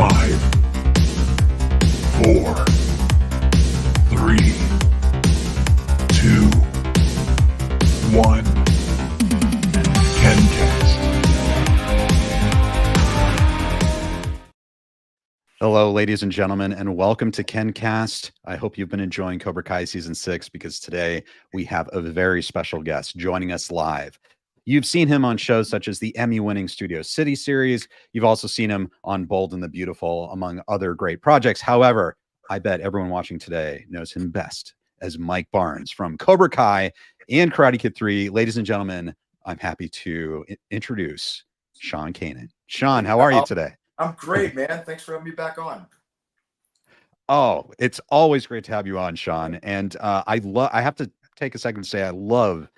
5, 4, 3, 2, 1. KenCast. Hello, ladies and gentlemen, and welcome to KenCast. I hope you've been enjoying Cobra Kai Season 6 because today we have a very special guest joining us live. You've seen him on shows such as the Emmy-winning Studio City series. You've also seen him on Bold and the Beautiful, among other great projects. However, I bet everyone watching today knows him best as Mike Barnes from Cobra Kai and Karate Kid 3. Ladies and gentlemen, I'm happy to introduce Sean Kanan. Sean, how are you today? I'm great, man. Thanks for having me back on. Oh, it's always great to have you on, Sean. And I have to take a second to say I love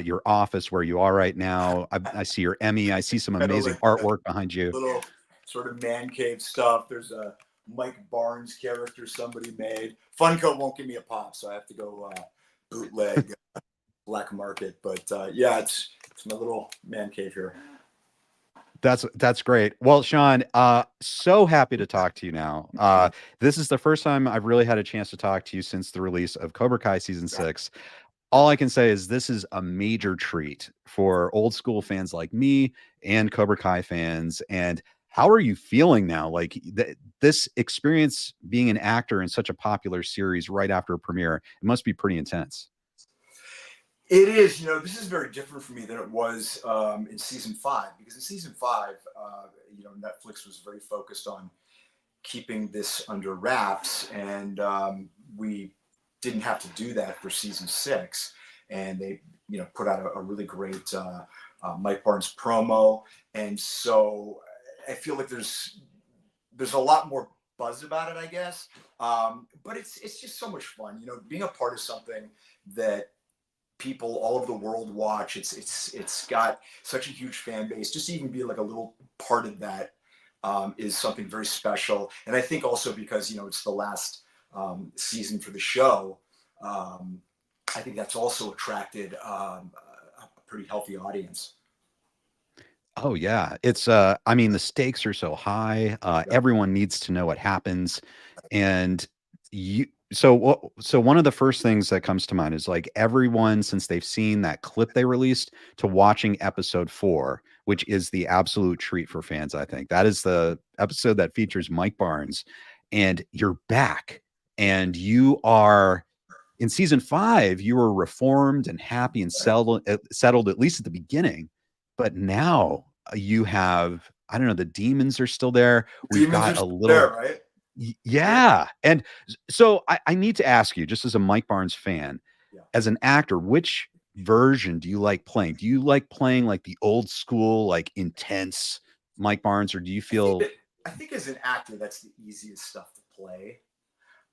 your office where you are right now. I see your Emmy. I see some amazing artwork behind you. Little sort of man cave stuff. There's a Mike Barnes character somebody made. Funko won't give me a pop, so I have to go bootleg black market. But yeah, it's my little man cave here. That's great. Well, Sean, so happy to talk to you now. This is the first time I've really had a chance to talk to you since the release of Cobra Kai Season 6. All I can say is this is a major treat for old school fans like me and Cobra Kai fans. And how are you feeling now? Like this experience being an actor in such a popular series right after a premiere, it must be pretty intense. It is, this is very different for me than it was in season 5, because in season 5, Netflix was very focused on keeping this under wraps, and we didn't have to do that for season 6. And they, put out a really great Mike Barnes promo, and so I feel like there's a lot more buzz about it, I guess. But it's just so much fun, being a part of something that people all over the world watch. It's got such a huge fan base. Just to even be like a little part of that is something very special. And I think also because it's the last season for the show, I think that's also attracted a pretty healthy audience. Oh yeah, it's I mean the stakes are so high. Everyone needs to know what happens, and so one of the first things that comes to mind is like everyone, since they've seen that clip they released, to watching episode 4, which is the absolute treat for fans. I think that is the episode that features Mike Barnes, and you're back, and you are in season 5. You were reformed and happy and settled at least at the beginning, but now you have, I don't know, the demons are still there. We've got a little there, right? Yeah. And so I need to ask you, just as a Mike Barnes fan, as an actor, which version do you like playing? Do you like playing like the old school, like intense Mike Barnes, or do you feel? I think as an actor, that's the easiest stuff to play.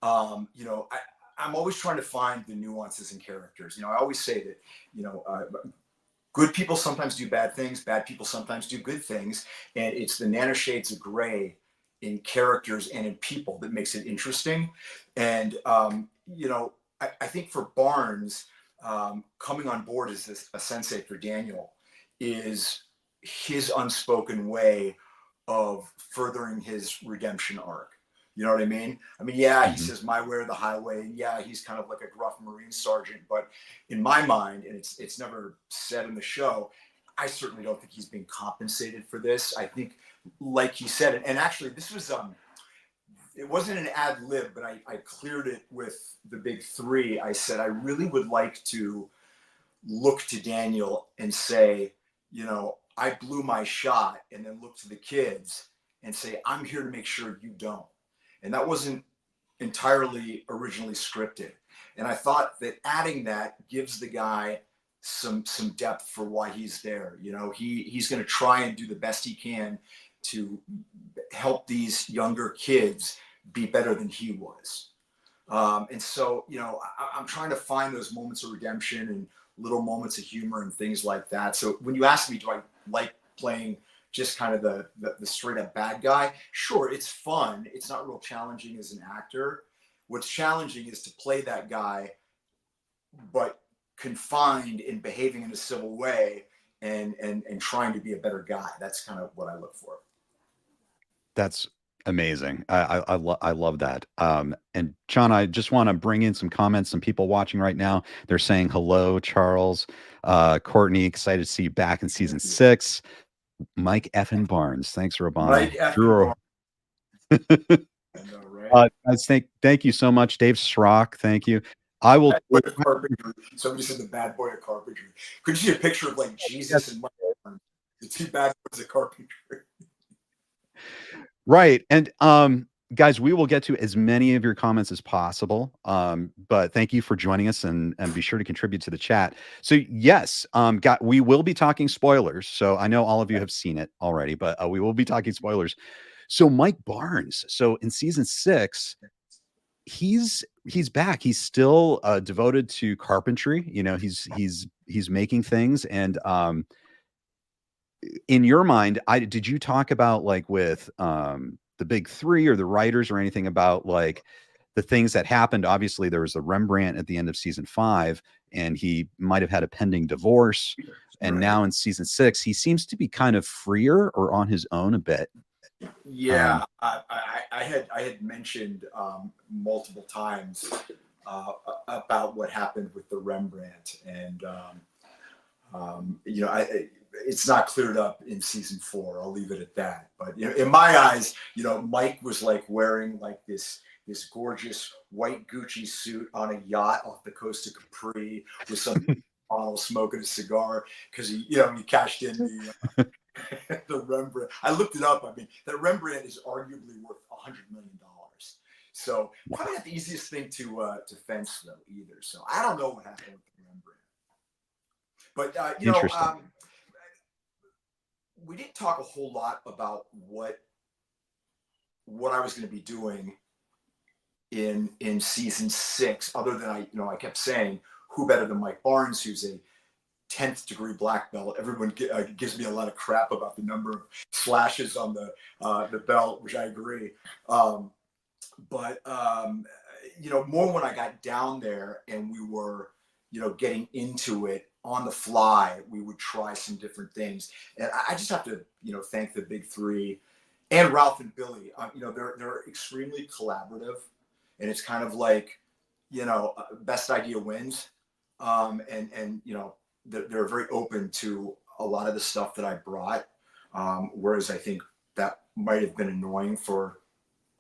I'm always trying to find the nuances in characters. I always say that, good people sometimes do bad things. Bad people sometimes do good things. And it's the nanoshades of gray in characters and in people that makes it interesting. And, I think for Barnes, coming on board as a sensei for Daniel is his unspoken way of furthering his redemption arc. You know what I mean? Yeah, he says my way or the highway. And yeah, he's kind of like a gruff Marine sergeant. But in my mind, and it's never said in the show, I certainly don't think he's being compensated for this. I think, like he said, and actually this was, it wasn't an ad lib, but I cleared it with the big 3. I said, I really would like to look to Daniel and say, I blew my shot, and then look to the kids and say, I'm here to make sure you don't. And that wasn't entirely originally scripted. And I thought that adding that gives the guy some depth for why he's there. He's going to try and do the best he can to help these younger kids be better than he was. And so, I'm trying to find those moments of redemption and little moments of humor and things like that. So when you ask me, do I like playing just kind of the straight up bad guy? Sure, it's fun. It's not real challenging as an actor. What's challenging is to play that guy, but confined in behaving in a civil way and trying to be a better guy. That's kind of what I look for. That's Amazing. I love that. And John, I just want to bring in some comments. Some people watching right now. They're saying hello, Charles, Courtney. Excited to see you back in season 6. Mike Effin Barnes. Thanks, Robana. Mike Effin Drew. Barnes. I know, right? Guys, thank you so much, Dave Schrock. Thank you. I will. Somebody said the bad boy of carpentry. Could you see a picture of like Jesus and Mike Barnes, the 2 bad boys of carpentry? Right. And guys, we will get to as many of your comments as possible. But thank you for joining us, and be sure to contribute to the chat. So yes, we will be talking spoilers. So I know all of you have seen it already, but we will be talking spoilers. So Mike Barnes, so in season 6, he's back. He's still devoted to carpentry. You know, he's making things. And in your mind, did you talk about, like, with the big 3 or the writers or anything about, like, the things that happened? Obviously there was a Rembrandt at the end of season 5, and he might have had a pending divorce. And now in season 6, he seems to be kind of freer or on his own a bit. Yeah, I had mentioned multiple times about what happened with the Rembrandt, and you know, it's not cleared up in season 4. I'll leave it at that. But you know, in my eyes, you know, Mike was like wearing like this gorgeous white Gucci suit on a yacht off the coast of Capri with some bottle smoking a cigar, because he cashed in the the Rembrandt. I looked it up. I mean, that Rembrandt is arguably worth $100 million. So probably not the easiest thing to fence though either. So I don't know what happened with the Rembrandt. But you know, we didn't talk a whole lot about what I was going to be doing in season 6, other than I kept saying, who better than Mike Barnes, who's a 10th degree black belt. Everyone gives me a lot of crap about the number of slashes on the belt, which I agree. But you know, more when I got down there and we were, you know, getting into it on the fly, we would try some different things. And I just have to, you know, thank the big 3 and Ralph and Billy. You know, they're extremely collaborative, and it's kind of like, you know, best idea wins. And you know, they're very open to a lot of the stuff that I brought, whereas I think that might have been annoying for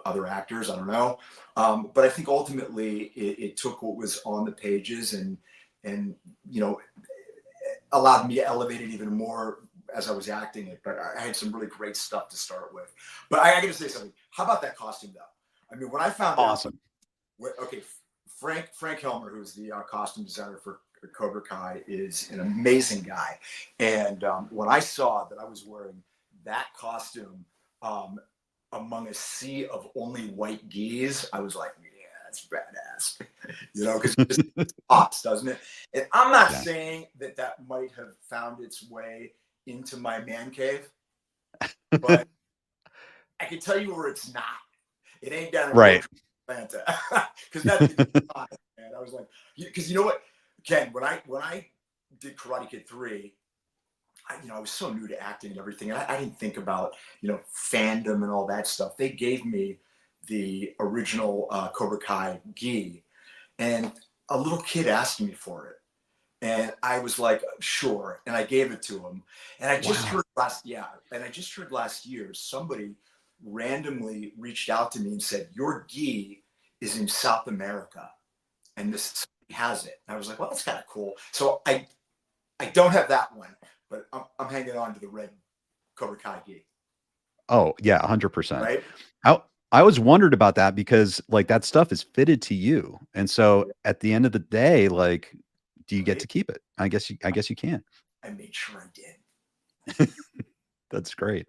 other actors. I don't know, but I think ultimately it took what was on the pages and you know, allowed me to elevate it even more as I was acting it. But I had some really great stuff to start with. But I got to say something. How about that costume though? I mean, when I found out, okay, Frank Helmer, who's the costume designer for Cobra Kai, is an amazing guy. And when I saw that I was wearing that costume among a sea of only white gis, I was like, yeah, that's badass. You know, because it just pops, doesn't it? And I'm not saying that might have found its way into my man cave, but I can tell you where it's not. It ain't down in Atlanta. Because that's man. I was like, because you know what, Ken, when I did Karate Kid 3, I was so new to acting and everything. And I didn't think about, you know, fandom and all that stuff. They gave me the original Cobra Kai gi, and a little kid asked me for it. And I was like, sure. And I gave it to him. And I just heard last year, somebody randomly reached out to me and said, your gi is in South America, and this has it. And I was like, well, that's kind of cool. So I don't have that one, but I'm hanging on to the red Cobra Kai gi. Oh yeah, 100%. Right. I was wondered about that, because like that stuff is fitted to you, and so at the end of the day, like, do you get to keep it? I guess you can. I made sure I did. That's great.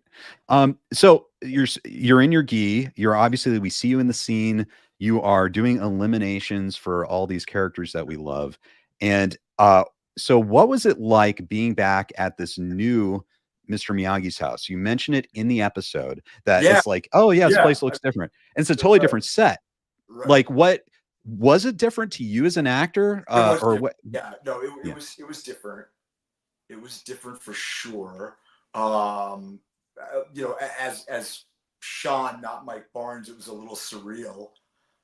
So you're in your gi. You're obviously, we see you in the scene. You are doing eliminations for all these characters that we love. And so what was it like being back at this new Mr. Miyagi's house? You mentioned it in the episode that it's like, oh yeah, this place looks different. And it's a totally different set. Right. Like, what was it different to you as an actor? Or what? Yeah, no, it was different. It was different for sure. You know, as Sean, not Mike Barnes, it was a little surreal.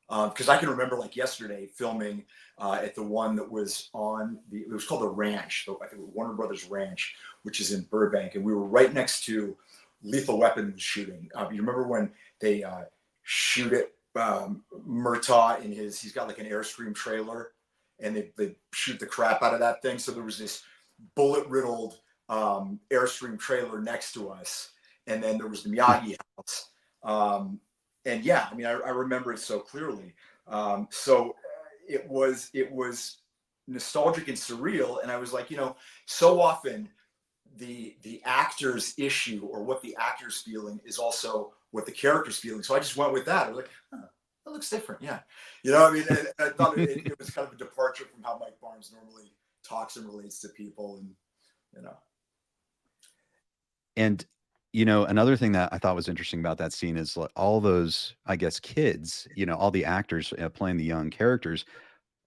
Because I can remember like yesterday filming at the one that was on it was called the Ranch, I think Warner Brothers Ranch, which is in Burbank, and we were right next to Lethal Weapon shooting. You remember when they shoot it, Murtaugh he's got like an Airstream trailer, and they shoot the crap out of that thing. So there was this bullet riddled Airstream trailer next to us, and then there was the Miyagi house. And yeah, I mean, I remember it so clearly. So it was nostalgic and surreal. And I was like, so often the actor's issue or what the actor's feeling is also what the character's feeling. So I just went with that. I was like, that looks different. Yeah. I mean, and I thought it was kind of a departure from how Mike Barnes normally talks and relates to people. And another thing that I thought was interesting about that scene is like all those, I guess, kids, all the actors playing the young characters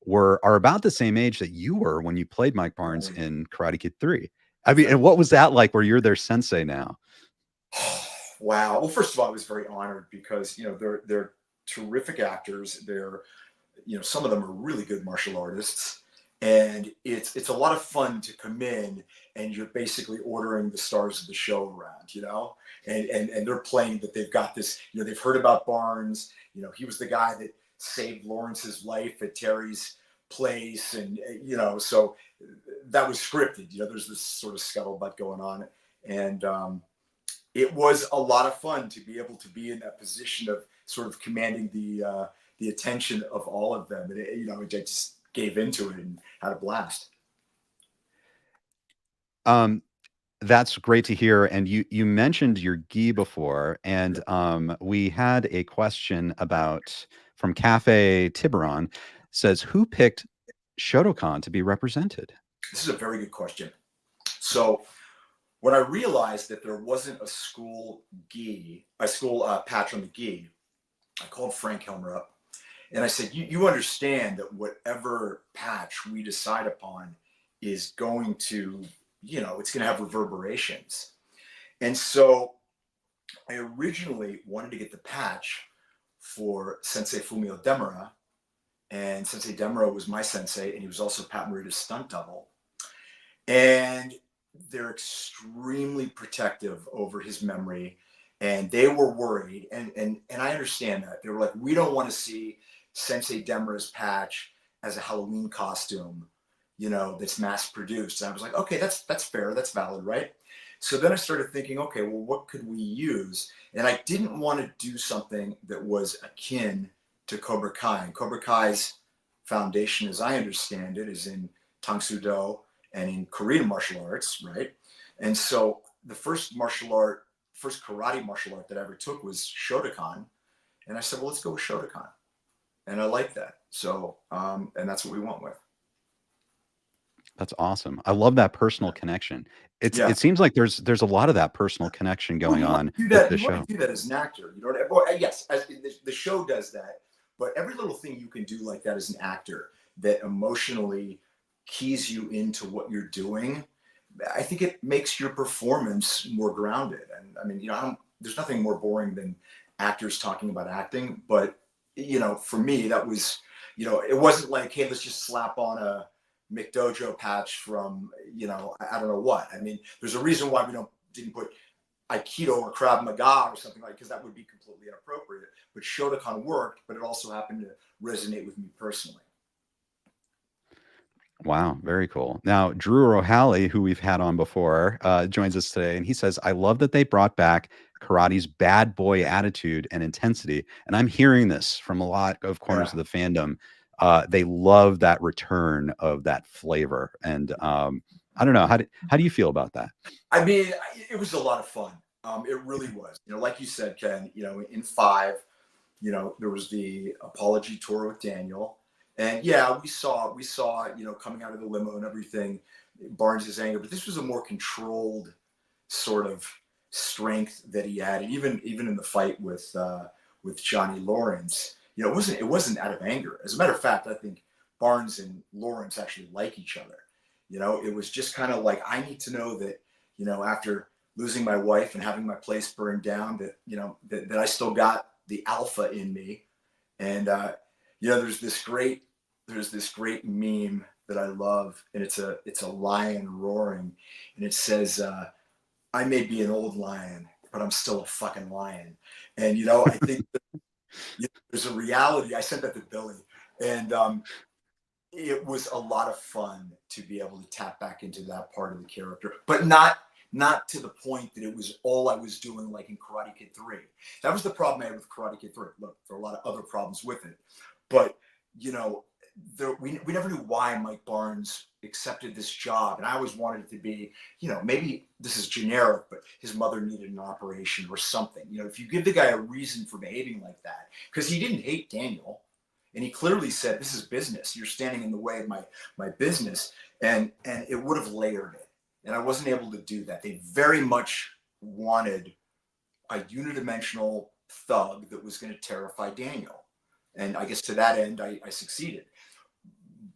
are about the same age that you were when you played Mike Barnes in Karate Kid 3. I mean, and what was that like where you're their sensei now? Wow. Well, first of all, I was very honored because, they're terrific actors. They're, some of them are really good martial artists. And it's a lot of fun to come in and you're basically ordering the stars of the show around, and they're playing that they've got this, they've heard about Barnes, he was the guy that saved Lawrence's life at Terry's place. And, so that was scripted, there's this sort of scuttlebutt going on. And it was a lot of fun to be able to be in that position of sort of commanding the attention of all of them. And, it just gave into it and had a blast. That's great to hear. And you mentioned your gi before, and we had a question from Cafe Tiburon, says, who picked Shotokan to be represented? This is a very good question. So when I realized that there wasn't a school patch on the gi, I called Frank Helmer up. And I said, you understand that whatever patch we decide upon is going to, it's going to have reverberations. And so I originally wanted to get the patch for Sensei Fumio Demura. And Sensei Demura was my sensei, and he was also Pat Morita's stunt double. And they're extremely protective over his memory. And they were worried. And I understand that. They were like, we don't want to see Sensei Demura's patch as a Halloween costume, that's mass produced. And I was like, okay, that's fair. That's valid, right? So then I started thinking, okay, well, what could we use? And I didn't want to do something that was akin to Cobra Kai. And Cobra Kai's foundation, as I understand it, is in Tang Soo Do and in Korean martial arts, right? And so the first karate martial art that I ever took was Shotokan. And I said, well, let's go with Shotokan. And I like that. So, and that's what we went with. That's awesome. I love that personal connection. It seems like there's a lot of that personal connection going on with the show. You want to do that as an actor. Well, yes, the show does that. But every little thing you can do like that as an actor that emotionally keys you into what you're doing, I think it makes your performance more grounded. And I mean, there's nothing more boring than actors talking about acting. But, for me, that was, it wasn't like, hey, let's just slap on a McDojo patch from, I don't know what. I mean, there's a reason why we didn't put Aikido or Krav Maga or something because that would be completely inappropriate. But Shotokan worked, but it also happened to resonate with me personally. Wow, very cool. Now, Drew O'Halley, who we've had on before, joins us today, and he says, I love that they brought back karate's bad boy attitude and intensity. And I'm hearing this from a lot of corners of the fandom. They love that return of that flavor. And I don't know, how do you feel about that? I mean, it was a lot of fun. It really was. Like you said, Ken, in 5, there was the apology tour with Daniel. And yeah, we saw, coming out of the limo and everything, Barnes's anger, but this was a more controlled sort of strength that he had. And even in the fight with Johnny Lawrence, it wasn't out of anger. As a matter of fact, I think Barnes and Lawrence actually like each other. It was just kind of like, I need to know that, after losing my wife and having my place burned down, that, you know, that I still got the alpha in me. And, you know, there's this great meme that I love, and it's a lion roaring, and it says, I may be an old lion, but I'm still a fucking lion. And, you know, I think there's a reality. I sent that to Billy, and it was a lot of fun to be able to tap back into that part of the character, but not to the point that it was all I was doing, like in Karate Kid 3. That was the problem I had with Karate Kid 3. Look, there are a lot of other problems with it, but, you know, we never knew why Mike Barnes accepted this job. And I always wanted it to be, you know, maybe this is generic, but his mother needed an operation or something. You know, if you give the guy a reason for behaving like that, because he didn't hate Daniel. And he clearly said, this is business. You're standing in the way of my business. And it would have layered it. And I wasn't able to do that. They very much wanted a unidimensional thug that was going to terrify Daniel. And I guess to that end, I succeeded.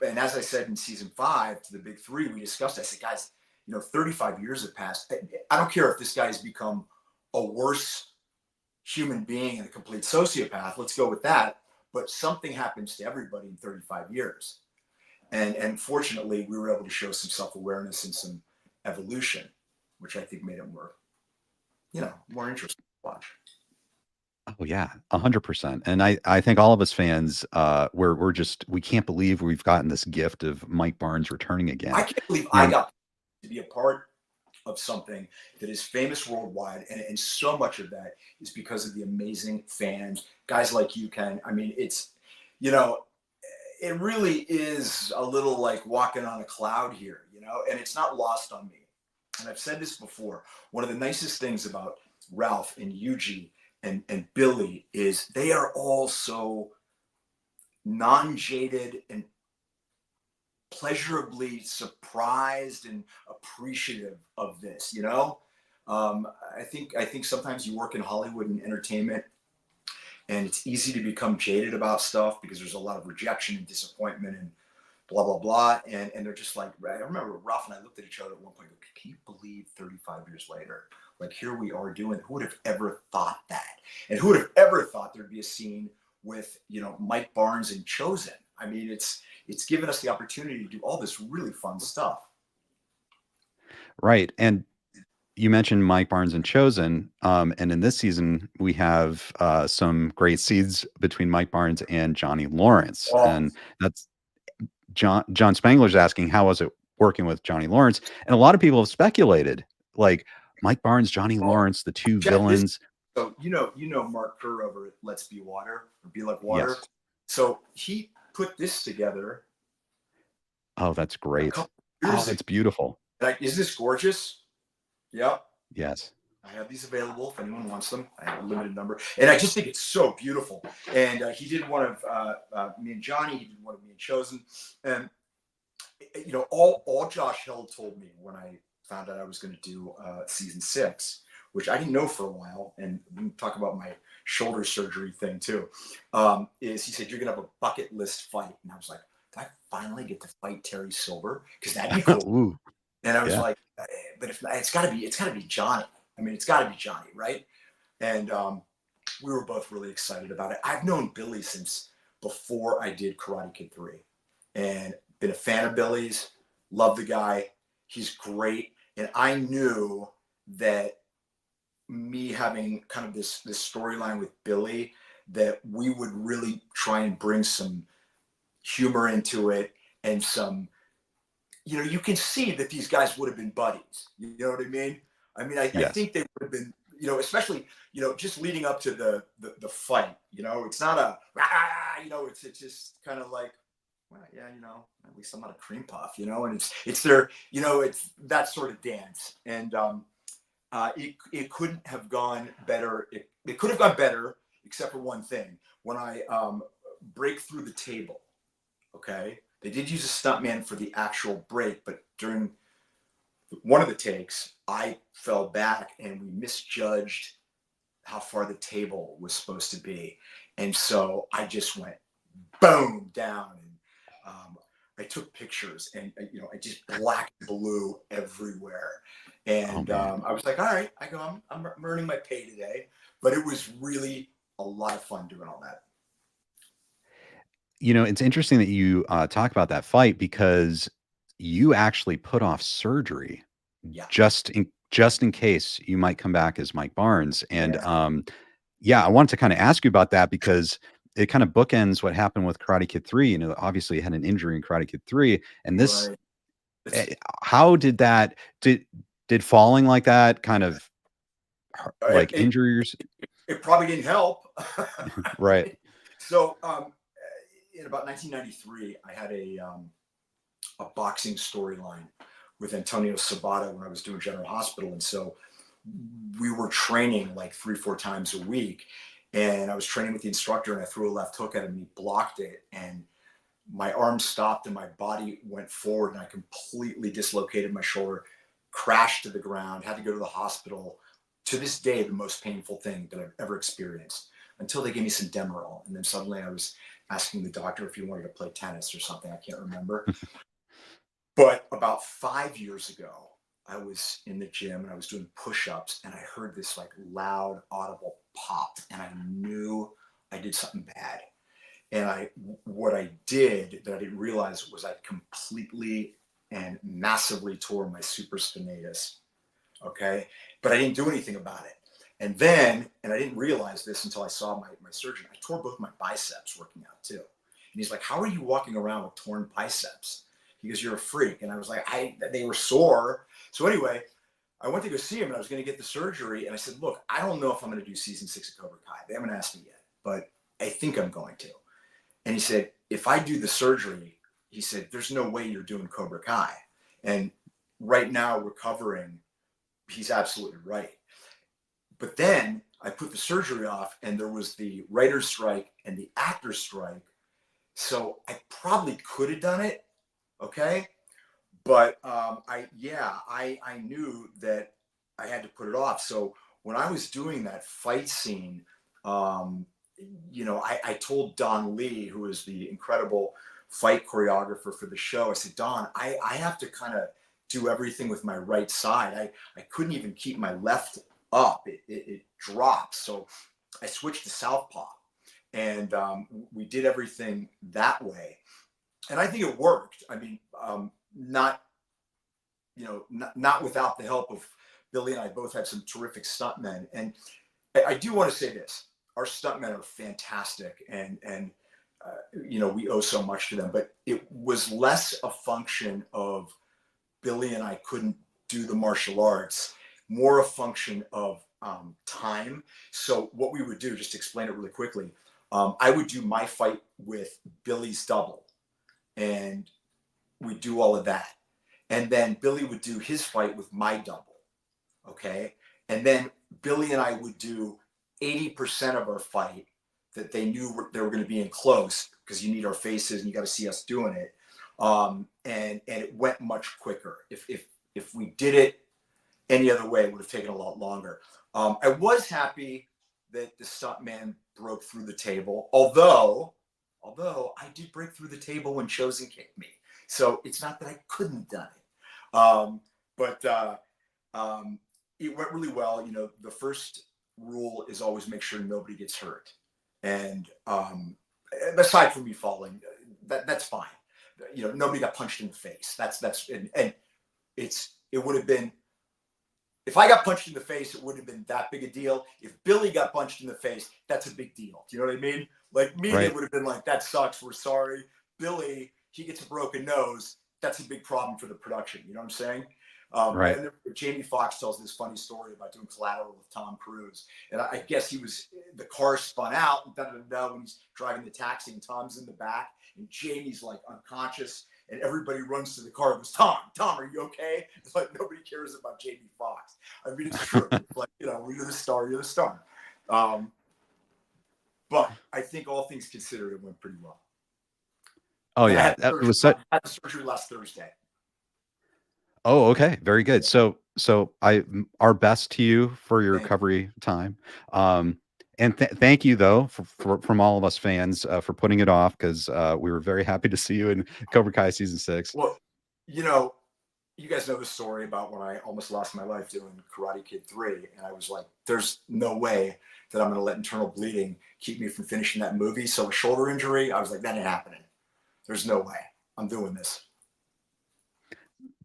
And as I said in season 5 to the big 3, we discussed, I said, guys, you know, 35 years have passed. I don't care if this guy's become a worse human being and a complete sociopath. Let's go with that. But something happens to everybody in 35 years. And fortunately, we were able to show some self-awareness and some evolution, which I think made it more, you know, more interesting to watch. Oh yeah, 100%. And I think all of us fans, we can't believe we've gotten this gift of Mike Barnes returning again. I can't believe I got to be a part of something that is famous worldwide, and so much of that is because of the amazing fans, guys like you, Ken. I mean, it's, you know, it really is a little like walking on a cloud here, you know, and it's not lost on me. And I've said this before, one of the nicest things about Ralph and Yuji and Billy is they are all so non-jaded and pleasurably surprised and appreciative of this, you know. I think sometimes you work in Hollywood and entertainment, and it's easy to become jaded about stuff because there's a lot of rejection and disappointment and blah blah blah, and they're just like, I remember Ralph and I looked at each other at one point, can you believe 35 years later, like, here we are doing, who would have ever thought that? And who would have ever thought there'd be a scene with, you know, Mike Barnes and Chosen? I mean, it's given us the opportunity to do all this really fun stuff. Right. And you mentioned Mike Barnes and Chosen. And in this season, we have some great seeds between Mike Barnes and Johnny Lawrence. Oh. And that's John Spangler's asking, how was it working with Johnny Lawrence? And a lot of people have speculated, like, Mike Barnes, Johnny Lawrence, the two villains. So you know Mark Kerr over at Let's Be Water, or Be Like Water. Yes. So he put this together. Oh, that's great. Oh, that's beautiful. Like, is this gorgeous? Yep. Yes. I have these available if anyone wants them. I have a limited number, and I just think it's so beautiful. And he did one of me and Johnny. He did one of me and Chosen. And you know, all Josh Hill told me when I found out I was going to do season 6, which I didn't know for a while, and we can talk about my shoulder surgery thing too, is he said, you're going to have a bucket list fight. And I was like, did I finally get to fight Terry Silver? Because that'd be cool. And I was like, but if it's got to be Johnny. I mean, it's got to be Johnny, right? And we were both really excited about it. I've known Billy since before I did Karate Kid 3, and been a fan of Billy's. Love the guy. He's great. And I knew that me having kind of this storyline with Billy, that we would really try and bring some humor into it, and some, you know, you can see that these guys would have been buddies. You know what I mean? I mean, I think they would have been, you know, especially, you know, just leading up to the fight. You know, it's not a, you know, it's just kind of like, well, yeah, you know, at least I'm not a cream puff, you know, and it's their, you know, it's that sort of dance. And it couldn't have gone better. It could have gone better, except for one thing. When I break through the table, okay, they did use a stuntman for the actual break, but during one of the takes, I fell back and we misjudged how far the table was supposed to be. And so I just went boom down, and I took pictures, and, you know, I just black and blue everywhere. Oh And man. I was like, all right, I go, I'm earning my pay today. But it was really a lot of fun doing all that. You know, it's interesting that you talk about that fight because you actually put off surgery Yeah. just in case you might come back as Mike Barnes. And Yeah. yeah, I wanted to kind of ask you about that because it kind of bookends what happened with Karate Kid 3. You know, obviously you had an injury in Karate Kid 3, and this Right. It's, how did that did falling like that kind of like it, injuries? it probably didn't help. Right. So in about 1993, I had a boxing storyline with Antonio Sabata when I was doing General Hospital. And so we were training like 3-4 times a week. And I was training with the instructor and I threw a left hook at him and he blocked it. And my arm stopped and my body went forward and I completely dislocated my shoulder, crashed to the ground, had to go to the hospital. To this day, the most painful thing that I've ever experienced until they gave me some Demerol. And then suddenly I was asking the doctor if he wanted to play tennis or something. I can't remember. But about 5 years ago, I was in the gym and I was doing push-ups and I heard this like loud audible pop and I knew I did something bad. And what I did that I didn't realize was I completely and massively tore my supraspinatus. Okay. But I didn't do anything about it. And then, and I didn't realize this until I saw my surgeon, I tore both my biceps working out too. And he's like, how are you walking around with torn biceps? He goes, you're a freak. And I was like, they were sore. So anyway, I went to go see him and I was going to get the surgery. And I said, look, I don't know if I'm going to do season 6 of Cobra Kai. They haven't asked me yet, but I think I'm going to. And he said, if I do the surgery, he said, there's no way you're doing Cobra Kai. And right now, recovering, he's absolutely right. But then I put the surgery off and there was the writer's strike and the actor's strike. So I probably could have done it. Okay. But I knew that I had to put it off. So when I was doing that fight scene, I told Don Lee, who is the incredible fight choreographer for the show, I said, Don, I have to kind of do everything with my right side. I couldn't even keep my left up. It dropped. So I switched to southpaw and we did everything that way. And I think it worked. I mean, not without the help of Billy and I both had some terrific stuntmen. And I do want to say this. Our stuntmen are fantastic and we owe so much to them, but it was less a function of Billy and I couldn't do the martial arts, more a function of time. So what we would do, just to explain it really quickly, I would do my fight with Billy's double and we'd do all of that. And then Billy would do his fight with my double. Okay. And then Billy and I would do 80% of our fight that they knew they were going to be in close because you need our faces and you got to see us doing it. And it went much quicker. If we did it any other way, it would have taken a lot longer. I was happy that the stuntman broke through the table, although I did break through the table when Chosen kicked me. So it's not that I couldn't have done it. But it went really well. The first rule is always make sure nobody gets hurt. And aside from me falling, that's fine. Nobody got punched in the face. And it would have been, if I got punched in the face, it wouldn't have been that big a deal. If Billy got punched in the face, that's a big deal. Do you know what I mean? Like me, Right. It would have been like, that sucks. We're sorry. Billy, he gets a broken nose. That's a big problem for the production. You know what I'm saying? Right. And Jamie Foxx tells this funny story about doing Collateral with Tom Cruise. And I guess the car spun out when he's driving the taxi and Tom's in the back and Jamie's like unconscious and everybody runs to the car and goes, Tom, are you okay? It's like nobody cares about Jamie Foxx. I mean, it's true. It's like, you're the star. But I think all things considered, it went pretty well. Oh yeah. I had surgery last Thursday. Oh, okay. Very good. So our best to you for your recovery time. And thank you though from all of us fans for putting it off because we were very happy to see you in Cobra Kai season 6. Well, you guys know the story about when I almost lost my life doing Karate Kid 3. And I was like, there's no way that I'm going to let internal bleeding keep me from finishing that movie. So a shoulder injury, I was like, that ain't happening. There's no way I'm doing this.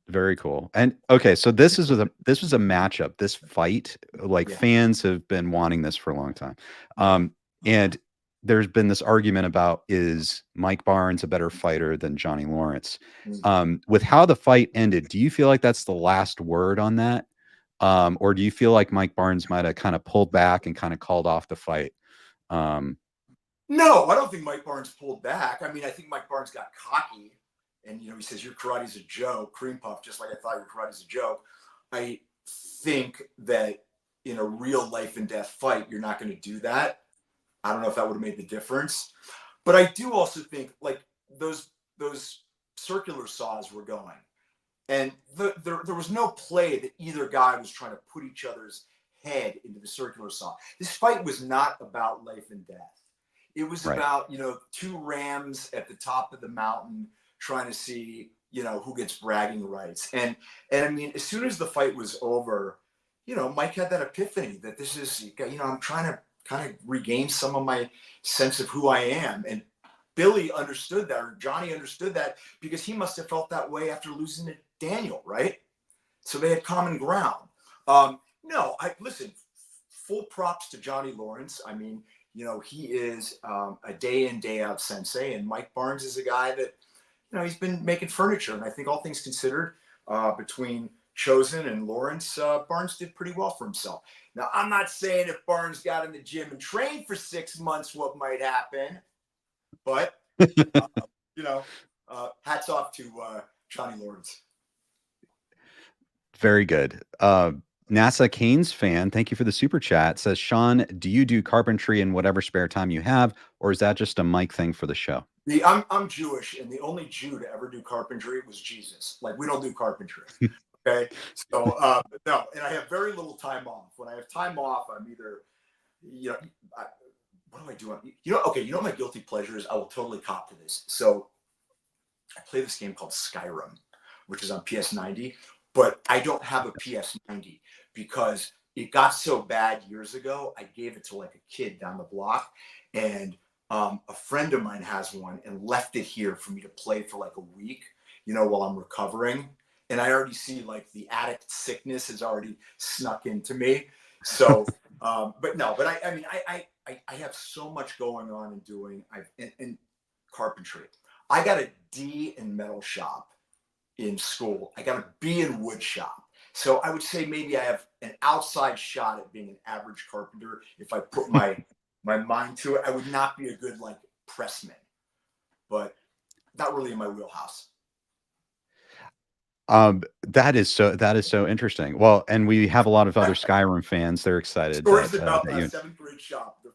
Very cool. And okay, so this was a matchup. This fight, like fans have been wanting this for a long time. And there's been this argument about, is Mike Barnes a better fighter than Johnny Lawrence? With how the fight ended, do you feel like that's the last word on that? Or do you feel like Mike Barnes might have kind of pulled back and kind of called off the fight? No, I don't think Mike Barnes pulled back. I mean, I think Mike Barnes got cocky. And, he says, your karate's a joke, cream puff, just like I thought your karate's a joke. I think that in a real life and death fight, you're not going to do that. I don't know if that would have made the difference. But I do also think, like, those circular saws were going. And there was no play that either guy was trying to put each other's head into the circular saw. This fight was not about life and death. It was about, two rams at the top of the mountain trying to see, who gets bragging rights. And I mean, as soon as the fight was over, Mike had that epiphany that this is, I'm trying to kind of regain some of my sense of who I am. And Billy understood that, or Johnny understood that, because he must have felt that way after losing to Daniel, right? So they had common ground. Listen, full props to Johnny Lawrence. I mean, he is a day in, day out sensei, and Mike Barnes is a guy that, he's been making furniture. And I think all things considered, between Chosen and Lawrence, Barnes did pretty well for himself. Now, I'm not saying if Barnes got in the gym and trained for 6 months, what might happen, but, hats off to Johnny Lawrence. Very good. NASA Canes fan, thank you for the super chat. Says, Sean, do you do carpentry in whatever spare time you have, or is that just a Mike thing for the show? I'm Jewish, and the only Jew to ever do carpentry was Jesus. Like, we don't do carpentry. Okay. So, no, and I have very little time off. When I have time off, I'm either, what do I do? Okay. My guilty pleasure is? I will totally cop to this. So I play this game called Skyrim, which is on PS90, but I don't have a PS90 because it got so bad years ago. I gave it to like a kid down the block, and a friend of mine has one and left it here for me to play for like a week, while I'm recovering. And I already see like the addict sickness has already snuck into me. So, I have so much going on and doing in carpentry. I got a D in metal shop in school. I got a B in wood shop. So I would say maybe I have an outside shot at being an average carpenter if I put my mind to it. I would not be a good like pressman, but not really in my wheelhouse. That is so interesting. Well, and we have a lot of other Skyrim fans. They're excited. Stories about my 7th grade shop. They're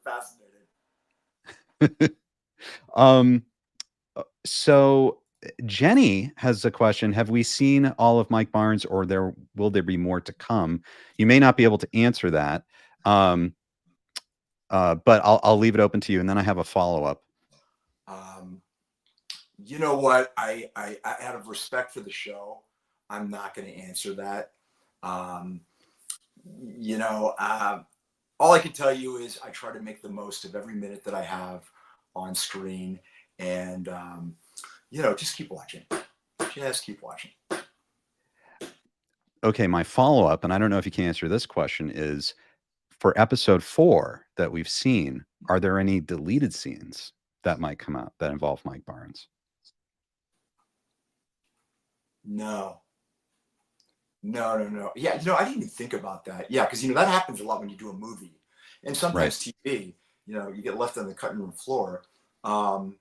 fascinating. So Jenny has a question. Have we seen all of Mike Barnes, or will there be more to come? You may not be able to answer that. But I'll leave it open to you, and then I have a follow-up. You know what? I out of respect for the show, I'm not going to answer that. All I can tell you is I try to make the most of every minute that I have on screen, and just keep watching. Just keep watching. Okay, my follow-up, and I don't know if you can answer this question, is for episode 4 that we've seen, are there any deleted scenes that might come out that involve Mike Barnes? No. Yeah, I didn't even think about that. Yeah, because that happens a lot when you do a movie, and sometimes TV. You get left on the cutting room floor. No,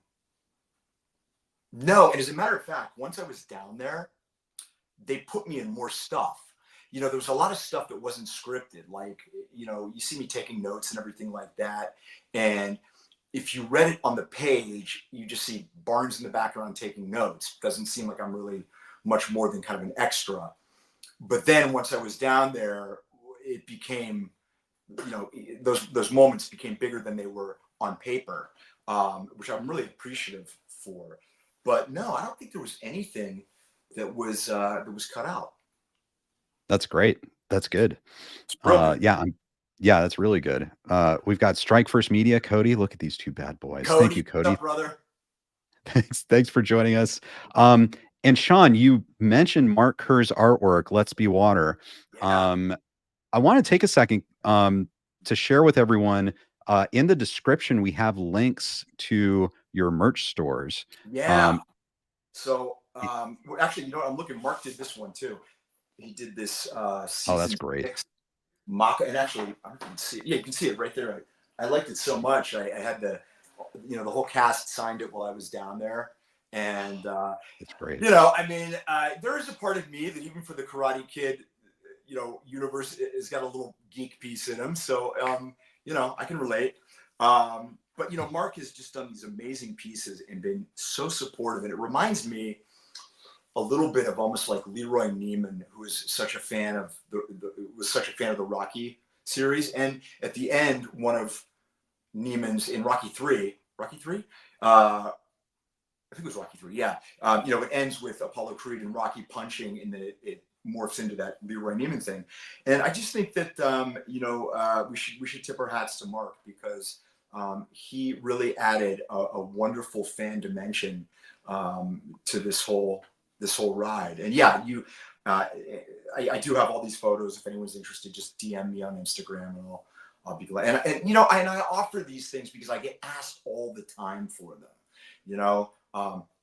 and as a matter of fact, once I was down there, they put me in more stuff. There was a lot of stuff that wasn't scripted. Like, you see me taking notes and everything like that. And if you read it on the page, you just see Barnes in the background taking notes. Doesn't seem like I'm really much more than kind of an extra. But then once I was down there, it became, those moments became bigger than they were on paper, which I'm really appreciative for. But no, I don't think there was anything that was cut out. That's great. That's good. It's brilliant. Yeah, that's really good. We've got Strike First Media, Cody. Look at these two bad boys. Cody, Thank you, what's Cody. up, brother? Thanks for joining us. And Sean, you mentioned Mark Kerr's artwork, Let's Be Water. Yeah. I want to take a second to share with everyone. In the description, we have links to your merch stores. Yeah. So actually, you know what? I'm looking. Mark did this one too. He did this season that's great. 6 mock, and actually, I don't know if you can see it. Yeah, you can see it right there. I liked it so much. I had the whole cast signed it while I was down there, and it's great. I mean, there is a part of me that even for the Karate Kid, universe has got a little geek piece in him. So I can relate. But Mark has just done these amazing pieces and been so supportive, and it reminds me a little bit of almost like Leroy Neiman, who was such a fan of the Rocky series. And at the end, one of Neiman's in Rocky 3, I think it was Rocky 3. Yeah. It ends with Apollo Creed and Rocky punching, and then it morphs into that Leroy Neiman thing. And I just think that, we should tip our hats to Mark, because he really added a wonderful fan dimension to this whole ride. And yeah, I do have all these photos. If anyone's interested, just DM me on Instagram, and I'll be glad. And I offer these things because I get asked all the time for them.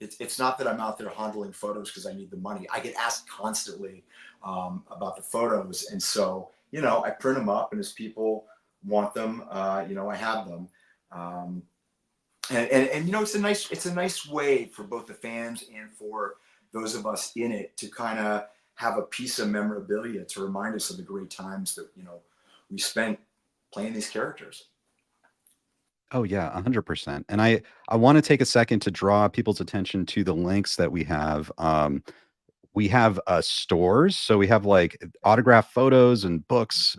It's not that I'm out there handling photos because I need the money. I get asked constantly about the photos, and so I print them up, and as people want them, I have them. And it's a nice way for both the fans and for those of us in it to kind of have a piece of memorabilia to remind us of the great times that we spent playing these characters. Oh yeah, 100%. And I want to take a second to draw people's attention to the links that we have. We have stores, so we have like autographed photos and books,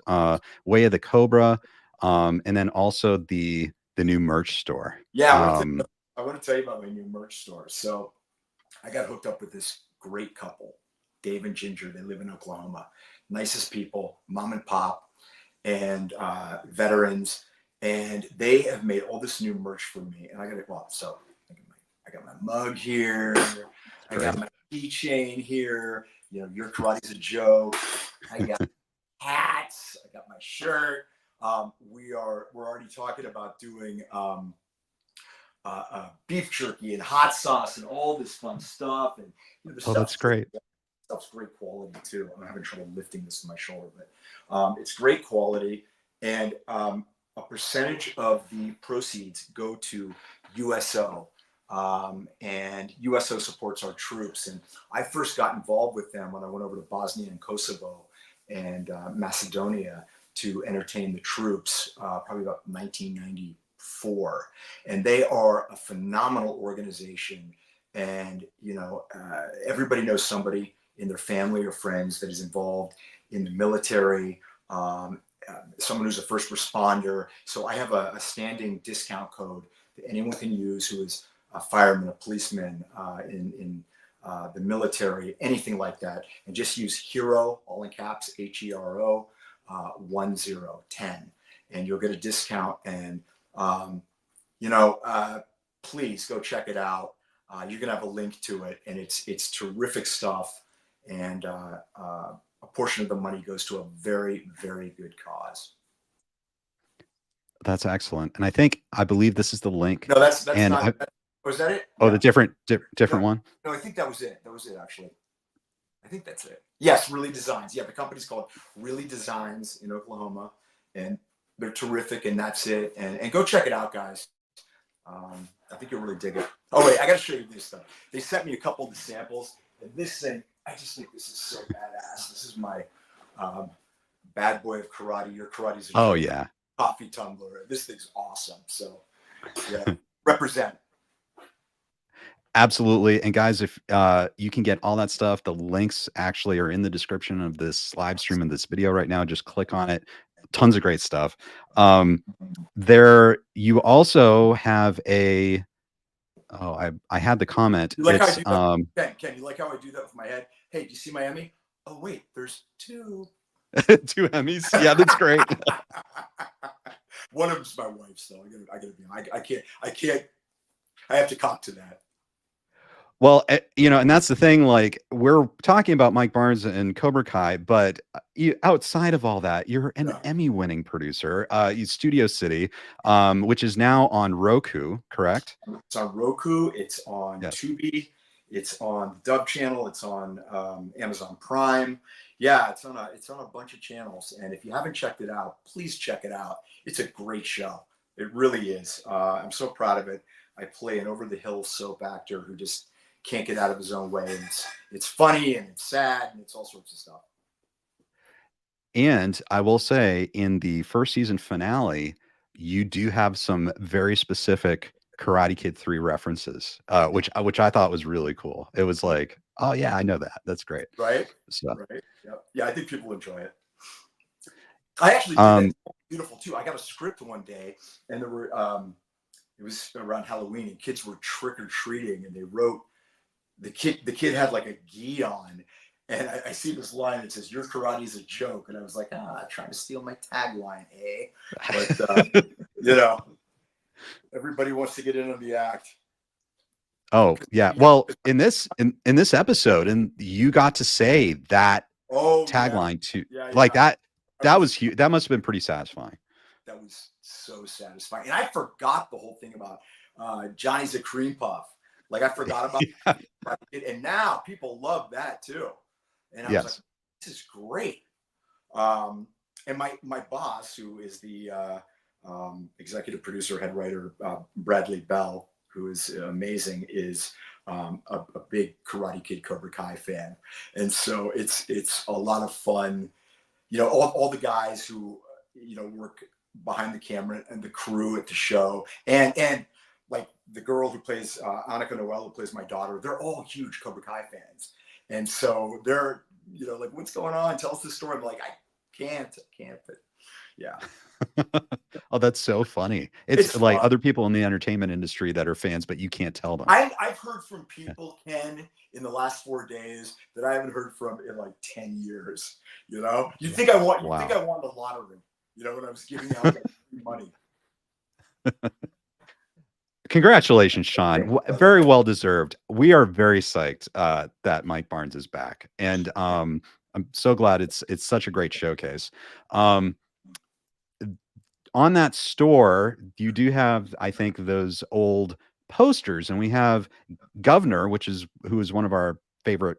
Way of the Cobra, and then also the new merch store. Yeah, I want to tell you about my new merch store. So I got hooked up with this great couple, Dave and Ginger. They live in Oklahoma. Nicest people, mom and pop, and veterans. And they have made all this new merch for me. And I got my mug here. I got my keychain here. Your karate's a joke. I got hats. I got my shirt. We're already talking about doing beef jerky and hot sauce and all this fun stuff. And that's great. Stuff's great quality too. I'm having trouble lifting this with my shoulder, but it's great quality. And a percentage of the proceeds go to USO. And USO supports our troops. And I first got involved with them when I went over to Bosnia and Kosovo and Macedonia to entertain the troops, probably about 1994. And they are a phenomenal organization. And, everybody knows somebody in their family or friends that is involved in the military, someone who's a first responder. So I have a standing discount code that anyone can use who is a fireman, a policeman, in the military, anything like that. And just use HERO, all in caps, HERO, 1010, and you'll get a discount. And please go check it out. You're gonna have a link to it, and it's terrific stuff. And a portion of the money goes to a very, very good cause. That's excellent. And I believe this is the link. No, that's not. Was that it? Oh, yeah. The different one. No, I think that was it. That was it, actually. I think that's it. Yes, Really Designs. Yeah, the company's called Really Designs in Oklahoma, and they're terrific. And that's it. And go check it out, guys. I think you'll really dig it. Oh wait, I got to show you this stuff. They sent me a couple of the samples, and this thing, I just think this is so badass. This is my bad boy of karate. Your karate's a coffee tumbler. This thing's awesome. So yeah, represent. Absolutely. And guys, if you can get all that stuff, the links actually are in the description of this live stream and this video right now. Just click on it. Tons of great stuff. There, you also have a Oh, I had the comment. You like how I It's do that? Ken, you like how I do that with my head? Hey, do you see my Emmy? Oh wait, there's two. 2 Emmys. Yeah, that's great. One of them's my wife's, though. I gotta be. I can't. I have to cop to that. Well, you know, and that's the thing. Like, we're talking about Mike Barnes and Cobra Kai, but outside of all that, you're an Yeah. Emmy-winning producer. You Studio City, which is now on Roku, correct? It's on Roku. It's on Yes. Tubi. It's on the Dub channel. It's on Amazon Prime. Yeah, it's on a bunch of channels. And if you haven't checked it out, please check it out. It's a great show. It really is. I'm so proud of it. I play an over-the-hill soap actor who just can't get out of his own way. And it's funny and it's sad and it's all sorts of stuff. And I will say, in the first season finale, you do have some very specific Karate Kid 3 references, which I thought was really cool. It was like, oh yeah, I know that. That's great. Right? So, Right. Yep. Yeah, I think people enjoy it. I actually did that. Beautiful too. I got a script one day, and there were it was around Halloween, and kids were trick or treating, and they wrote the kid had like a gi on, and I see this line that says, "Your karate is a joke," and I was like, trying to steal my tagline, eh? But you know, everybody wants to get in on the act. oh yeah. Well, in this episode, and you got to say that tagline too. Like that was huge. That must have been pretty satisfying. That was so satisfying. And I forgot the whole thing about Johnny's a cream puff. Like I forgot about it. And now people love that too. And I was like, this is great. And my boss, who is the executive producer, head writer, Bradley Bell, who is amazing, is a big Karate Kid Cobra Kai fan. And so it's a lot of fun. You know, all the guys who, you know, work behind the camera and the crew at the show, and like the girl who plays Annika Noel, who plays my daughter, they're all huge Cobra Kai fans. And so they're, you know, like, what's going on? Tell us the story. I'm like, I can't, but yeah. Oh, that's so funny. It's like fun. Other people in the entertainment industry that are fans, but you can't tell them. I've heard from people, Ken, in the last 4 days that I haven't heard from in like 10 years. You know, you think I won the lottery, you know, when I was giving out that free money. Congratulations, Sean. Very well deserved. We are very psyched that Mike Barnes is back. And I'm so glad it's such a great showcase. On that store, you do have, I think, those old posters, and we have Governor, who is one of our favorite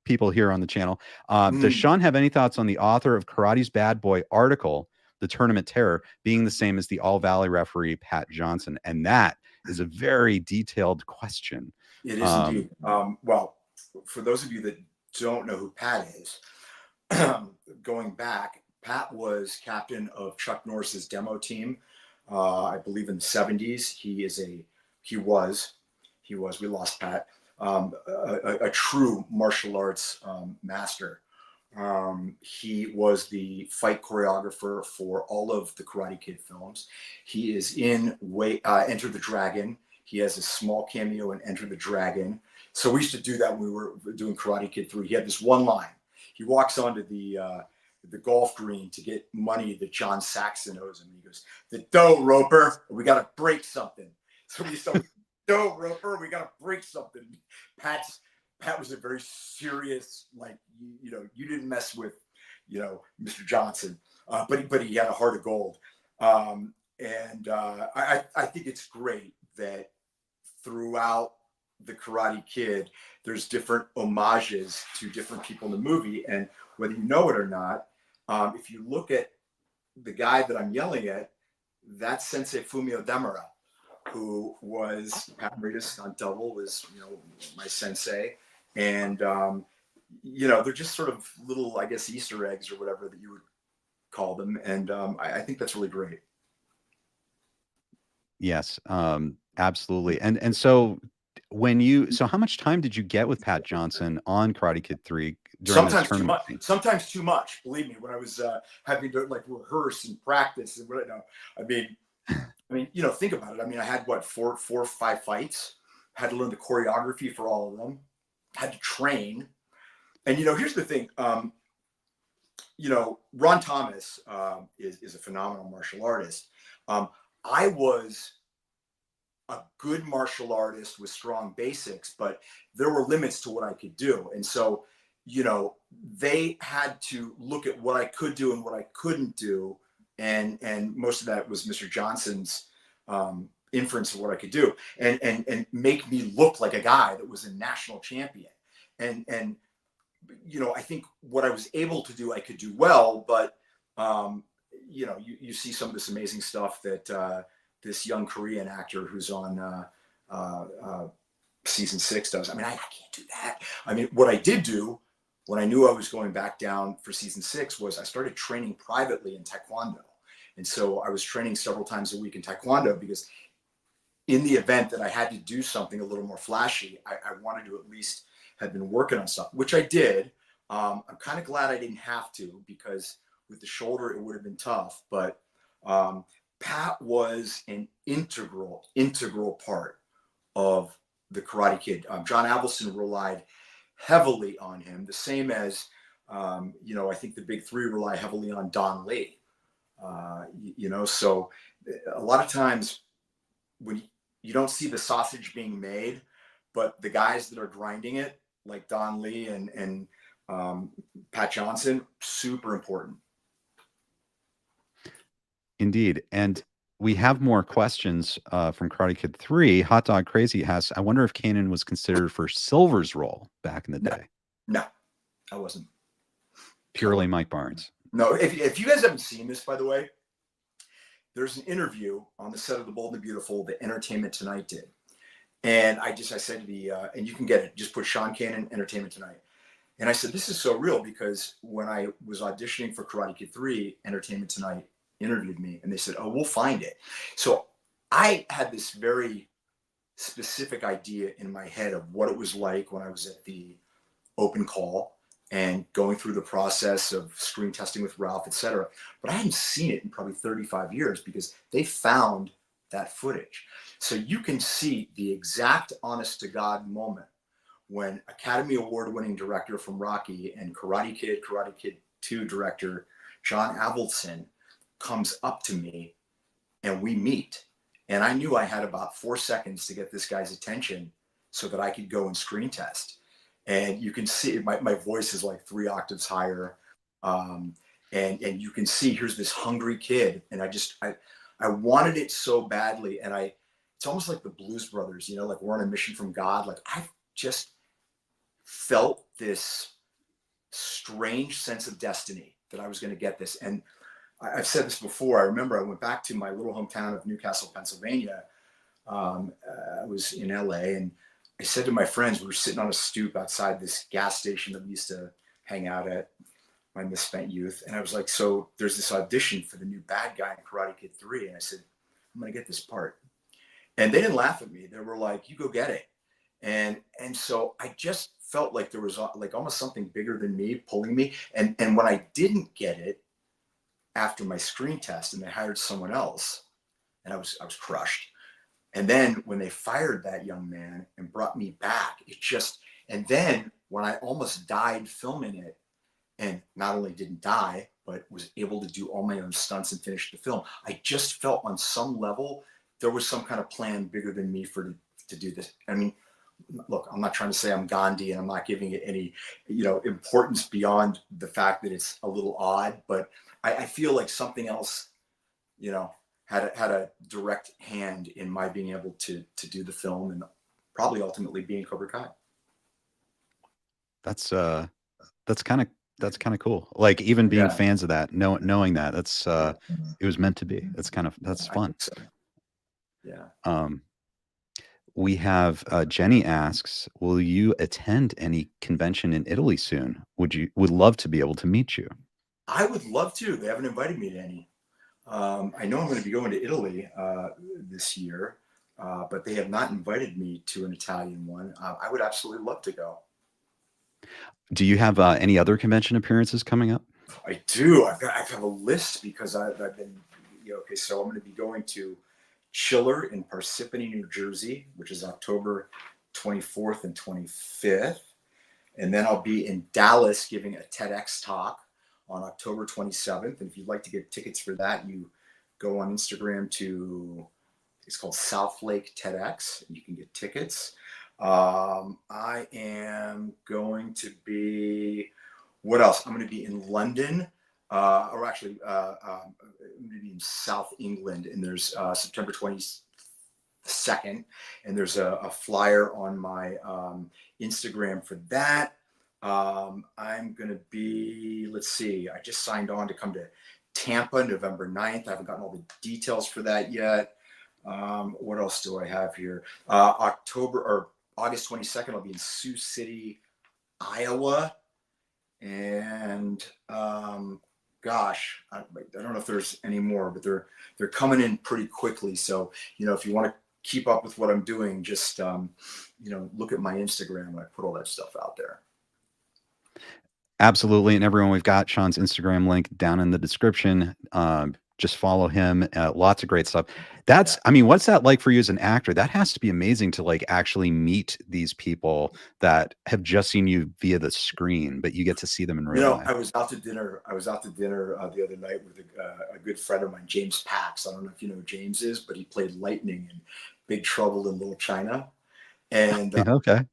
people here on the channel. Does Sean have any thoughts on the author of Karate's Bad Boy article, The Tournament Terror, being the same as the All Valley referee, Pat Johnson? And that is a very detailed question. It is indeed. Well, for those of you that don't know who Pat is, going back, Pat was captain of Chuck Norris's demo team, I believe in the 70s. We lost Pat, a true martial arts master. He was the fight choreographer for all of the Karate Kid films. He is in Enter the Dragon. He has a small cameo in Enter the Dragon. So we used to do that when we were doing Karate Kid 3. He had this one line. He walks onto the golf green to get money that John Saxon owes him. He goes, "The dough, Roper, we got to break something." So we start, "Dough, Roper, we got to break something." Pat was a very serious, like, you know, you didn't mess with, you know, Mr. Johnson, but he had a heart of gold. I think it's great that throughout the Karate Kid, there's different homages to different people in the movie. And whether you know it or not, if you look at the guy that I'm yelling at, that's Sensei Fumio Demura, who was Pat Morita's stunt double, was, you know, my sensei. And, you know, they're just sort of little, I guess, Easter eggs or whatever that you would call them. And I think that's really great. Yes, absolutely. And so so how much time did you get with Pat Johnson on Karate Kid 3 during this tournament? Sometimes too much, believe me, when I was having to like rehearse and practice and what I mean, you know, think about it. I mean, I had 4 or 5 fights. had to learn the choreography for all of them, had to train. And, here's the thing. Ron Thomas is a phenomenal martial artist. I was a good martial artist with strong basics, but there were limits to what I could do. And so, they had to look at what I could do and what I couldn't do. And most of that was Mr. Johnson's inference of what I could do, and make me look like a guy that was a national champion. And I think what I was able to do, I could do well, but you see some of this amazing stuff that this young Korean actor who's on season 6 does. I mean, I can't do that. I mean, what I did do when I knew I was going back down for season 6 was I started training privately in Taekwondo. And so I was training several times a week in Taekwondo, because in the event that I had to do something a little more flashy, I wanted to at least have been working on stuff, which I did. I'm kind of glad I didn't have to, because with the shoulder, it would have been tough. But Pat was an integral part of the Karate Kid. John Avildsen relied heavily on him, the same as, I think the big three rely heavily on Don Lee. So a lot of times when you don't see the sausage being made, but the guys that are grinding it, like Don Lee and Pat Johnson, super important. Indeed. And we have more questions from Karate Kid 3. Hot Dog Crazy asks, I wonder if Kanan was considered for Silver's role back in the day. No, I wasn't. Purely Mike Barnes. No, if you guys haven't seen this, by the way, there's an interview on the set of The Bold and the Beautiful that Entertainment Tonight did. And I said to the, and you can get it, just put Sean Kanan, Entertainment Tonight. And I said, this is so real, because when I was auditioning for Karate Kid 3, Entertainment Tonight interviewed me, and they said, oh, we'll find it. So I had this very specific idea in my head of what it was like when I was at the open call and going through the process of screen testing with Ralph, etc. But I hadn't seen it in probably 35 years, because they found that footage. So you can see the exact honest to God moment when Academy Award winning director from Rocky and Karate Kid 2 director John Avildsen comes up to me and we meet. And I knew I had about 4 seconds to get this guy's attention so that I could go and screen test. And you can see my voice is like 3 octaves higher. And you can see here's this hungry kid. And I wanted it so badly. And it's almost like the Blues Brothers, like we're on a mission from God. Like I just felt this strange sense of destiny that I was going to get this. And I've said this before. I remember I went back to my little hometown of Newcastle, Pennsylvania. I was in LA, and I said to my friends, we were sitting on a stoop outside this gas station that we used to hang out at, my misspent youth. And I was like, so there's this audition for the new bad guy in Karate Kid 3. And I said, I'm going to get this part. And they didn't laugh at me. They were like, you go get it. And so I just felt like there was like almost something bigger than me pulling me. And when I didn't get it after my screen test and they hired someone else, and I was crushed. And then when they fired that young man and brought me back, and then when I almost died filming it, and not only didn't die, but was able to do all my own stunts and finish the film, I just felt on some level there was some kind of plan bigger than me to do this. I mean, look, I'm not trying to say I'm Gandhi, and I'm not giving it any, importance beyond the fact that it's a little odd, but I feel like something else, had a direct hand in my being able to do the film and probably ultimately being Cobra Kai. That's kind of cool. Like even being fans of that, knowing that it was meant to be. That's fun. So. Yeah. We have Jenny asks, will you attend any convention in Italy soon? Would love to be able to meet you. I would love to. They haven't invited me to any. I know I'm going to be going to Italy this year, but they have not invited me to an Italian one. I would absolutely love to go. Do you have any other convention appearances coming up? I do. I have a list because I've been, okay, so I'm going to be going to Chiller in Parsippany, New Jersey, which is October 24th and 25th. And then I'll be in Dallas giving a TEDx talk on October 27th. And if you'd like to get tickets for that, you go on Instagram to, it's called South Lake TEDx, and you can get tickets. I am going to be, what else? I'm going to be in London, or actually, I'm going to be in South England, and there's September 22nd, and there's a flyer on my Instagram for that. I'm going to be, let's see, I just signed on to come to Tampa November 9th. I haven't gotten all the details for that yet. What else do I have here? August 22nd, I'll be in Sioux City, Iowa. And gosh, I don't know if there's any more, but they're coming in pretty quickly. So, if you want to keep up with what I'm doing, just, look at my Instagram. I put all that stuff out there. Absolutely. And everyone, we've got Sean's Instagram link down in the description. Just follow him. Lots of great stuff. What's that like for you as an actor? That has to be amazing to like actually meet these people that have just seen you via the screen, but you get to see them in real life. I was out to dinner the other night with a good friend of mine, James Pax. I don't know if you know who James is, but he played Lightning in Big Trouble in Little China. And okay.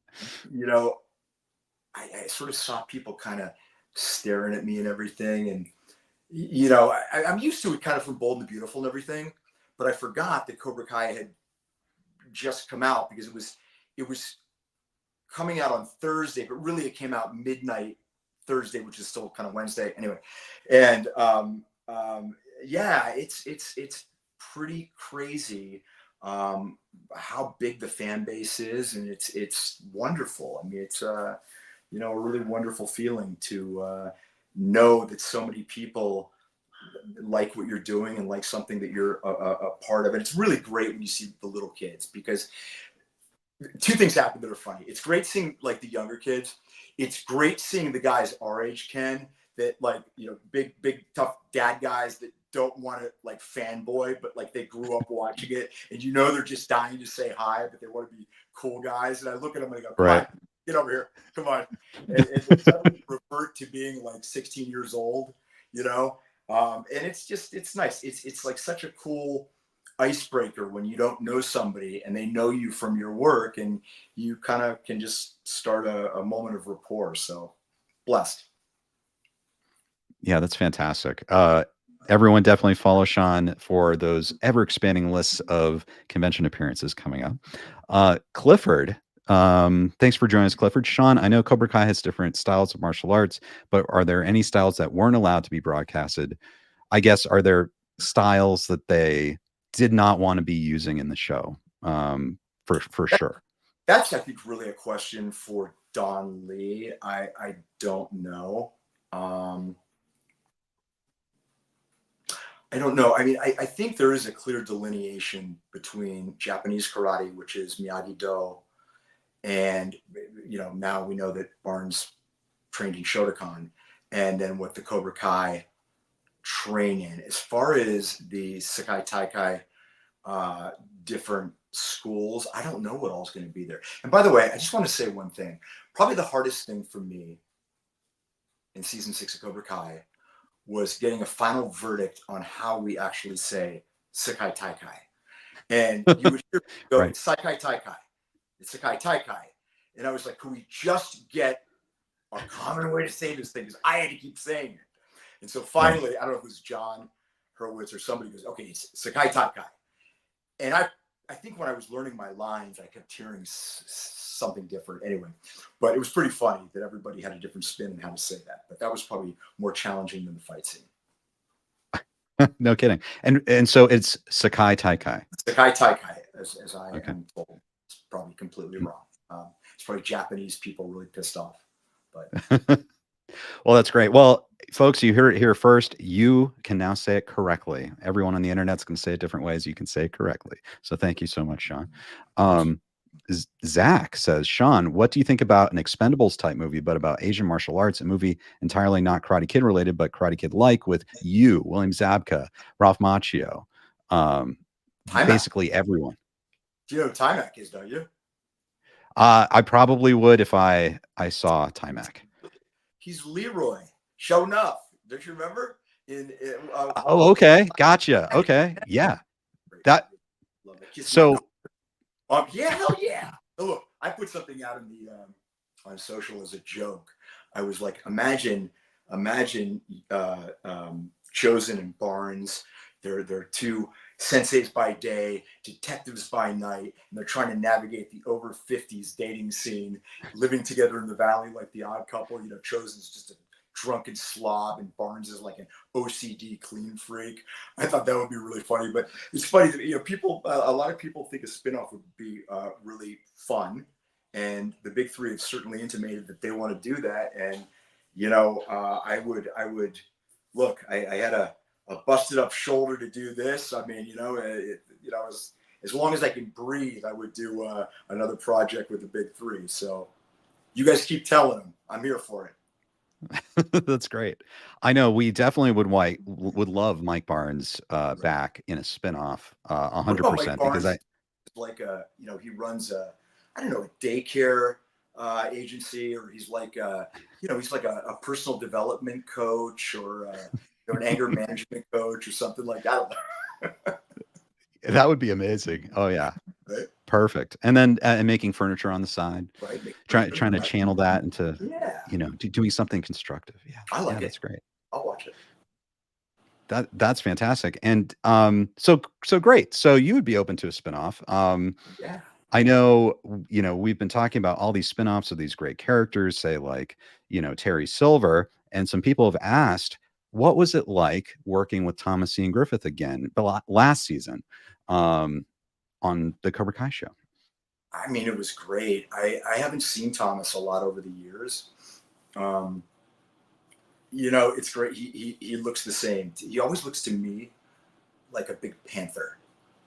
I sort of saw people kind of staring at me and everything. And, I'm used to it kind of from Bold and the Beautiful and everything, but I forgot that Cobra Kai had just come out because it was coming out on Thursday, but really it came out midnight Thursday, which is still kind of Wednesday anyway. And it's pretty crazy how big the fan base is, and it's wonderful. I mean, it's a really wonderful feeling to know that so many people like what you're doing and like something that you're a part of. And it's really great when you see the little kids, because two things happen that are funny. It's great seeing like the younger kids. It's great seeing the guys our age, Ken, that like, big tough dad guys that don't want to like fanboy, but like they grew up watching it, and they're just dying to say hi, but they want to be cool guys. And I look at them and I go, right, get over here, come on. And suddenly revert to being like 16 years old, and it's nice. It's like such a cool icebreaker when you don't know somebody and they know you from your work, and you kind of can just start a moment of rapport. So blessed. Yeah, that's fantastic. Everyone definitely follow Sean for those ever expanding lists of convention appearances coming up. Clifford, thanks for joining us, Clifford. Sean, I know Cobra Kai has different styles of martial arts, but are there any styles that weren't allowed to be broadcasted? I guess, are there styles that they did not want to be using in the show? For sure. That's, I think, really a question for Don Lee. I don't know. I don't know. I mean, I think there is a clear delineation between Japanese karate, which is Miyagi-Do, and, now we know that Barnes trained in Shotokan, and then what the Cobra Kai train in. As far as the Sekai Taikai different schools, I don't know what all's going to be there. And by the way, I just want to say one thing. Probably the hardest thing for me in season 6 of Cobra Kai was getting a final verdict on how we actually say Sekai Taikai. And you would hear me go, it's Sekai Taikai. It's Sekai Taikai. And I was like, could we just get a common way to say this thing? Because I had to keep saying it. And so finally, I don't know if it was John Hurwitz or somebody goes, okay, it's Sekai Taikai. And I think when I was learning my lines, I kept hearing something different anyway. But it was pretty funny that everybody had a different spin on how to say that. But that was probably more challenging than the fight scene. No kidding. And so it's Sekai Taikai. Sekai Taikai, as I am told. It's probably completely wrong. It's probably Japanese people really pissed off. But well, that's great. Well, folks, you hear it here first. You can now say it correctly. Everyone on the internet's going to say it different ways. You can say it correctly. So thank you so much, Sean. Zach says, Sean, what do you think about an Expendables type movie, but about Asian martial arts, a movie entirely not Karate Kid related, but Karate Kid like, with you, William Zabka, Ralph Macchio? Timac. basically everyone. Do you know who Timac is, don't you? I probably would if I saw Timac. He's Leroy. Show enough. Don't you remember? Oh, okay, gotcha. Okay, yeah. That so yeah, hell yeah. Oh, look, I put something out in the on social as a joke. I was like, imagine Chosen and Barnes. They're two senseis by day, detectives by night, and they're trying to navigate the over 50s dating scene, living together in the valley like the Odd Couple. You know, Chosen's just a drunken slob, and Barnes is like an OCD clean freak. I thought that would be really funny, but it's funny that, you know, people, a lot of people think a spinoff would be really fun, and the big three have certainly intimated that they want to do that. And you know, I would look. I had a busted up shoulder to do this. I mean, you know, as long as I can breathe, I would do another project with the big three. So you guys keep telling them, I'm here for it. That's great. I know we definitely would love Mike Barnes back in a spinoff, 100%, because like you know, he runs I don't know, a daycare agency, or he's like you know, he's like a personal development coach, or an anger management coach or something like that. I don't know. That would be amazing. Oh yeah. Right. Perfect. And then making furniture on the side, right? trying to channel that into, Yeah, you know, doing something constructive. Yeah. I like it. That's great. I'll watch it. That's fantastic. And so great. So you would be open to a spinoff. Yeah. I know, you know, we've been talking about all these spinoffs of these great characters, say like, you know, Terry Silver, and some people have asked, what was it like working with Thomasine Griffith again last season on the Cobra Kai show? I mean, it was great. I haven't seen Thomas a lot over the years. You know, it's great. He looks the same. He always looks to me like a big panther,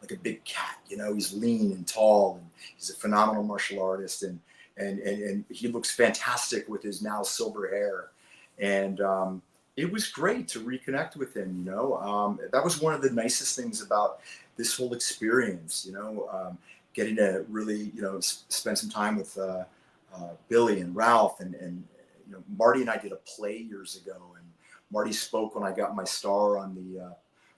like a big cat. You know, he's lean and tall, and he's a phenomenal martial artist, and he looks fantastic with his now silver hair. And it was great to reconnect with him. You know, that was one of the nicest things about this whole experience. You know, getting to really, you know, spend some time with Billy and Ralph, and you know, Marty and I did a play years ago, and Marty spoke when I got my star on the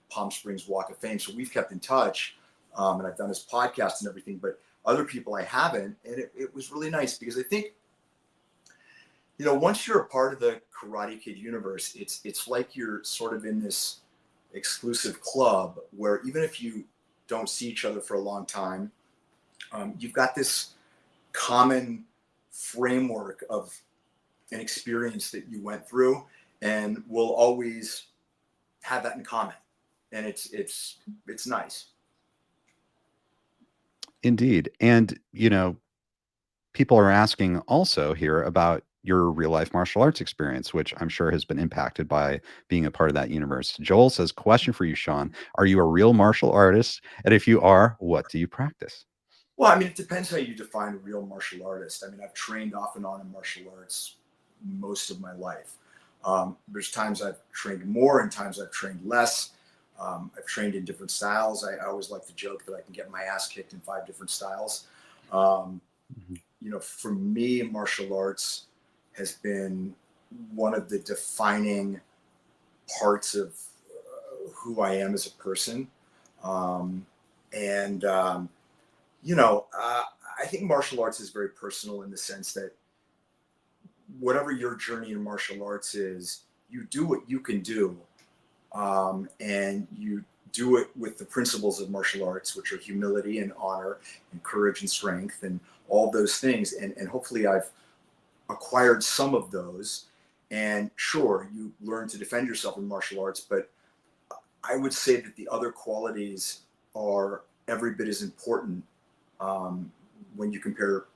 Palm Springs Walk of Fame. So we've kept in touch, and I've done his podcast and everything, but other people I haven't. And it was really nice, because I think, you know, once you're a part of the Karate Kid universe, it's like you're sort of in this exclusive club where even if you don't see each other for a long time, you've got this common framework of an experience that you went through, and we'll always have that in common. And it's nice. Indeed. And, you know, people are asking also here about your real life martial arts experience, which I'm sure has been impacted by being a part of that universe. Joel says, question for you, Sean, are you a real martial artist? And if you are, what do you practice? Well, I mean, it depends how you define a real martial artist. I mean, I've trained off and on in martial arts most of my life. There's times I've trained more and times I've trained less. I've trained in different styles. I always like to joke that I can get my ass kicked in 5 different styles. You know, for me, martial arts has been one of the defining parts of who I am as a person. You know, I think martial arts is very personal in the sense that whatever your journey in martial arts is, you do what you can do. And you do it with the principles of martial arts, which are humility and honor and courage and strength and all those things. And hopefully I've acquired some of those. And sure, you learn to defend yourself in martial arts, but I would say that the other qualities are every bit as important when you compare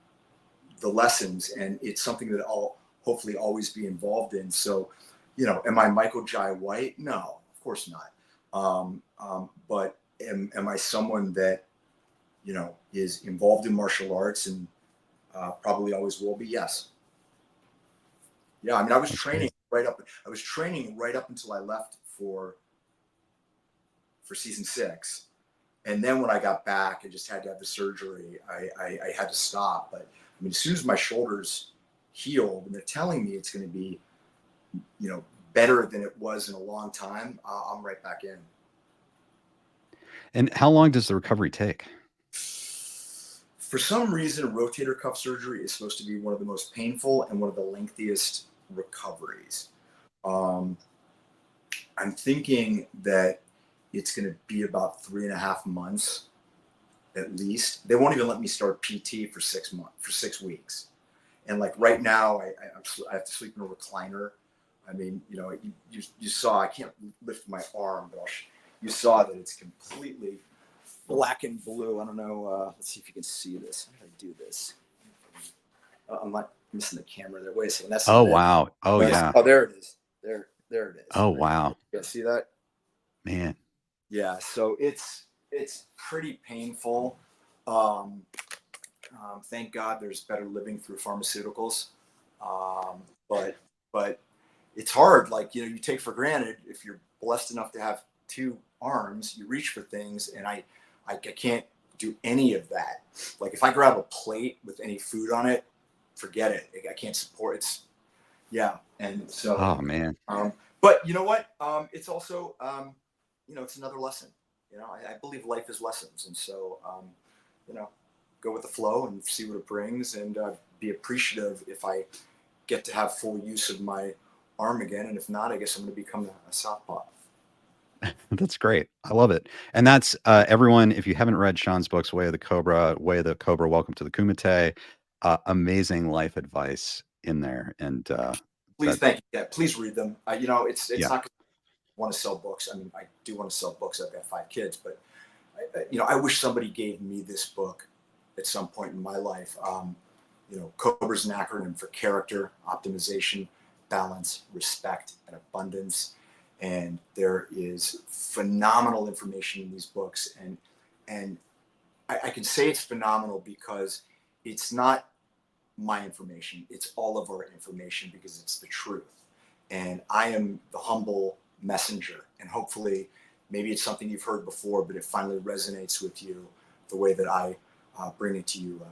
the lessons. And it's something that I'll hopefully always be involved in. So, you know, am I Michael Jai White? No, of course not. But am I someone that, you know, is involved in martial arts and probably always will be? Yes. Yeah, I mean, I was training right up until I left for season 6. And then when I got back, I just had to have the surgery. I had to stop. But I mean, as soon as my shoulders healed, and they're telling me it's going to be, better than it was in a long time, I'm right back in. And how long does the recovery take? For some reason, rotator cuff surgery is supposed to be one of the most painful and one of the lengthiest recoveries. I'm thinking that it's going to be about 3.5 months at least. They won't even let me start PT for 6 months, for 6 weeks. And like right now, I have to sleep in a recliner. I mean, you saw, I can't lift my arm, but you saw that it's completely black and blue. I don't know. Let's see if you can see this. How do I do this? I'm not missing the camera there. Wait a second. That's Oh, wow. Oh, yeah. Oh, there it is. There it is. Oh, wow. You guys see that? Man. Yeah. So it's pretty painful. Thank God there's better living through pharmaceuticals. But it's hard. Like, you take for granted, if you're blessed enough to have 2 arms, you reach for things, and I can't do any of that. Like if I grab a plate with any food on it, forget it. I can't support it. And so, Oh, man. but you know what? It's also, it's another lesson. I believe life is lessons. And so, go with the flow and see what it brings, and be appreciative if I get to have full use of my arm again. And if not, I guess I'm going to become a southpaw. That's great. I love it. And that's everyone. If you haven't read Sean's books, Way of the Cobra, Welcome to the Kumite, amazing life advice in there. And please, thank you. Yeah, please read them. It's not because I want to sell books. I mean, I do want to sell books. I've got 5 kids, but I wish somebody gave me this book at some point in my life. Cobra is an acronym for character, optimization, balance, respect, and abundance. And there is phenomenal information in these books. And I can say it's phenomenal because it's not my information. It's all of our information, because it's the truth. And I am the humble messenger. And hopefully, maybe it's something you've heard before, but it finally resonates with you the way that I bring it to you.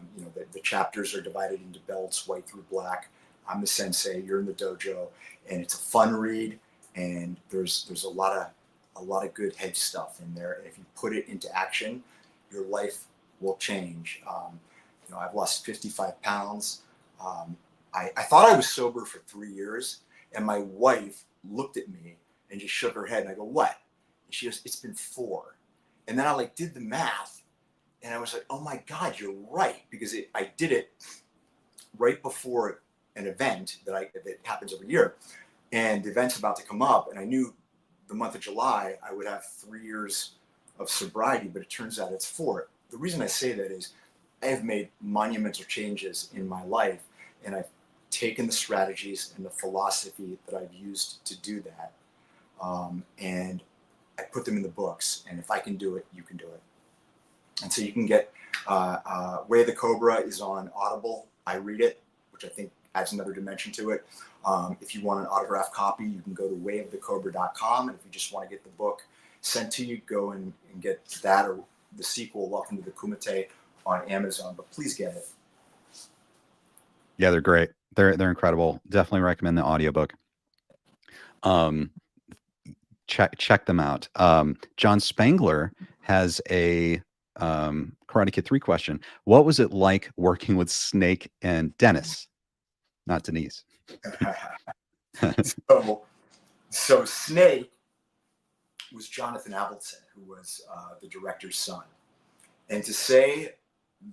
The chapters are divided into belts, white through black. I'm the sensei, you're in the dojo, and it's a fun read. And there's a lot of good head stuff in there. And if you put it into action, your life will change. I've lost 55 pounds. I thought I was sober for 3 years, and my wife looked at me and just shook her head. And I go, "What?" And she goes, "It's been 4." And then I did the math, and I was like, "Oh my God, you're right," because I did it right before an event that happens every year. And the event's about to come up, and I knew the month of July I would have 3 years of sobriety, but it turns out it's 4. The reason I say that is I have made monumental changes in my life, and I've taken the strategies and the philosophy that I've used to do that, and I put them in the books. And if I can do it, you can do it. And so you can get Way of the Cobra is on Audible. I read it, which I think adds another dimension to it. If you want an autographed copy, you can go to wayofthecobra.com. And if you just want to get the book sent to you, go and get that, or the sequel, Welcome to the Kumite, on Amazon. But please get it. Yeah, they're great. They're incredible. Definitely recommend the audiobook. Check them out. John Spangler has a Karate Kid 3 question. What was it like working with Snake and Dennis? Not Denise. So Snake was Jonathan Avildsen, who was the director's son. And to say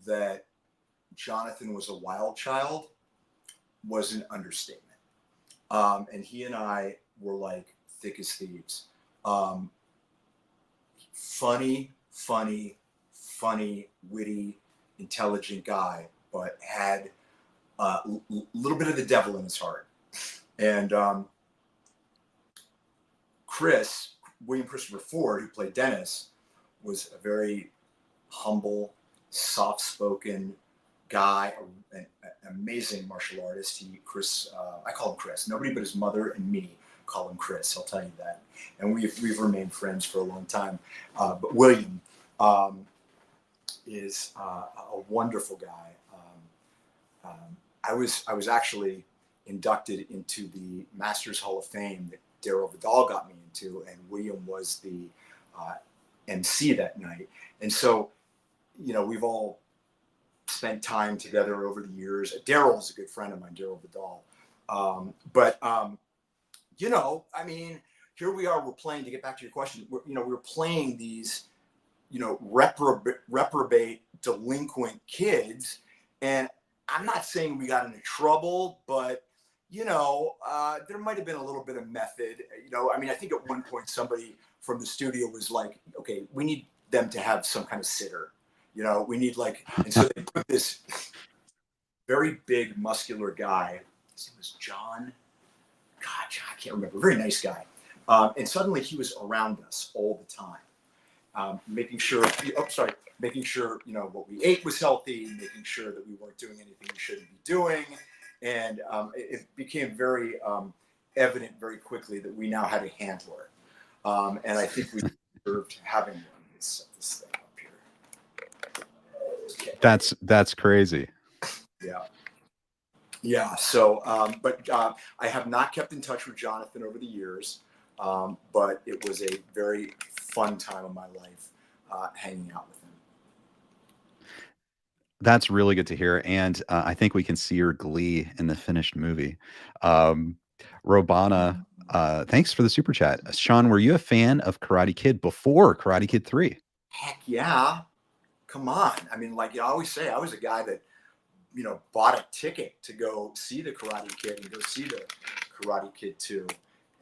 that Jonathan was a wild child was an understatement. And he and I were like thick as thieves. Funny, witty, intelligent guy, but had a little bit of the devil in his heart. And William Christopher Ford, who played Dennis, was a very humble, soft-spoken guy, an amazing martial artist. I call him Chris. Nobody but his mother and me call him Chris. I'll tell you that. And we've remained friends for a long time. But William is a wonderful guy. I was actually inducted into the Masters Hall of Fame that Daryl Vidal got me into, and William was the MC that night. And so, you know, we've all spent time together over the years. Daryl is a good friend of mine, Daryl Vidal. You know, I mean, here we are, we're playing, to get back to your question, we're playing these, you know, reprobate, delinquent kids. And I'm not saying we got into trouble, but, you know, there might have been a little bit of method. You know, I mean, I think at one point somebody from the studio was like, okay, we need them to have some kind of sitter. You know, we need like, and so they put this very big, muscular guy. His name was John. God, I can't remember. Very nice guy. And suddenly he was around us all the time, making sure, making sure, you know, what we ate was healthy, making sure that we weren't doing anything we shouldn't be doing. And it became very evident very quickly that we now had a handler. And I think we deserved having one. Let's set this thing up here. Okay. That's crazy. Yeah. Yeah. So, I have not kept in touch with Jonathan over the years, but it was a very fun time of my life hanging out with him. That's really good to hear. And I think we can see your glee in the finished movie. Robana, thanks for the super chat. Sean, were you a fan of Karate Kid before Karate Kid 3? Heck yeah. Come on. I mean, like I always say, I was a guy that, you know, bought a ticket to go see the Karate Kid and go see the Karate Kid 2.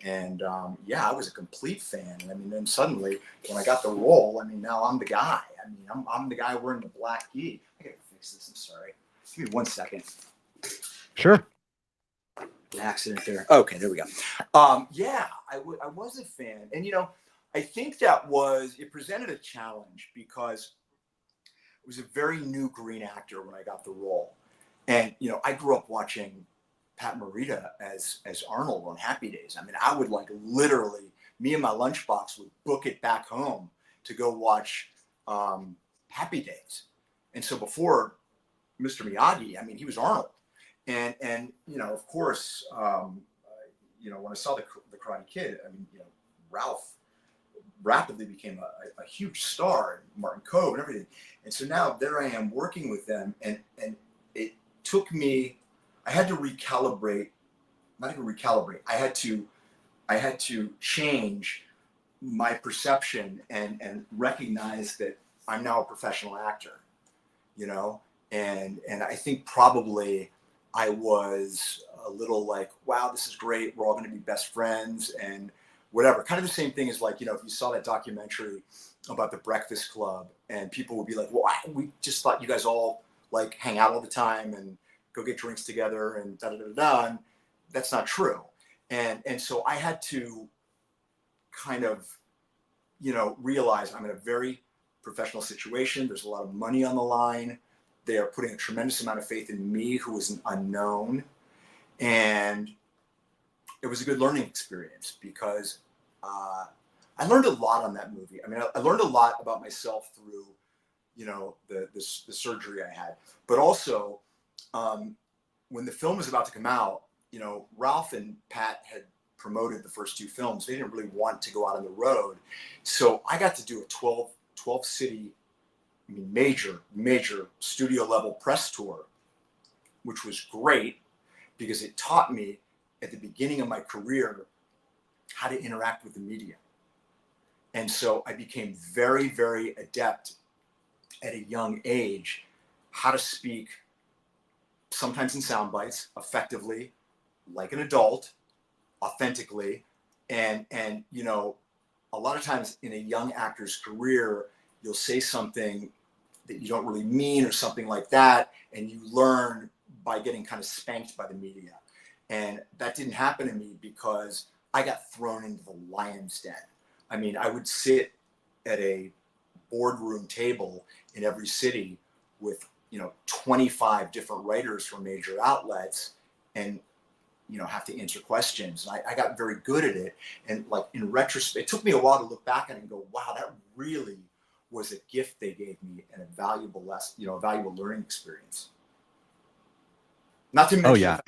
And yeah, I was a complete fan. I mean, then suddenly when I got the role, I mean, now I'm the guy. I mean, I'm the guy wearing the black gi. I gotta fix this. I'm sorry. Give me 1 second. Sure. An accident there. Okay, there we go. Yeah, I was a fan. And, you know, I think it presented a challenge because it was a very new green actor when I got the role. And, you know, I grew up watching Pat Morita as Arnold on Happy Days. I mean, I would like literally, me and my lunchbox would book it back home to go watch Happy Days. And so before Mr. Miyagi, I mean, he was Arnold. And you know, of course, you know, when I saw the Karate Kid, I mean, you know, Ralph rapidly became a huge star, and Martin Kove and everything. And so now there I am working with them, and it took me, I had to recalibrate, not even recalibrate, I had to change my perception and recognize that I'm now a professional actor, you know? And I think probably I was a little like, wow, this is great. We're all going to be best friends and whatever. Kind of the same thing as like, you know, if you saw that documentary about the Breakfast Club and people would be like, well, we just thought you guys all like hang out all the time and go get drinks together and da-da-da-da. And that's not true. And so I had to kind of, you know, realize I'm in a very professional situation. There's a lot of money on the line. They are putting a tremendous amount of faith in me, who is an unknown. And it was a good learning experience because I learned a lot on that movie. I mean, I learned a lot about myself through, you know, the surgery I had. But also, when the film was about to come out, you know, Ralph and Pat had promoted the first 2 films. They didn't really want to go out on the road. So I got to do a 12 city, I mean, major studio level press tour, which was great because it taught me at the beginning of my career how to interact with the media. And so I became very, very adept at a young age how to speak, sometimes in sound bites, effectively, like an adult, authentically. And you know, a lot of times in a young actor's career, you'll say something that you don't really mean or something like that, and you learn by getting kind of spanked by the media. And that didn't happen to me because I got thrown into the lion's den. I mean, I would sit at a boardroom table in every city with, you know, 25 different writers from major outlets and, you know, have to answer questions. And I got very good at it. And like in retrospect, it took me a while to look back at it and go, wow, that really was a gift they gave me and a valuable lesson, you know, a valuable learning experience. Not to mention, Oh yeah.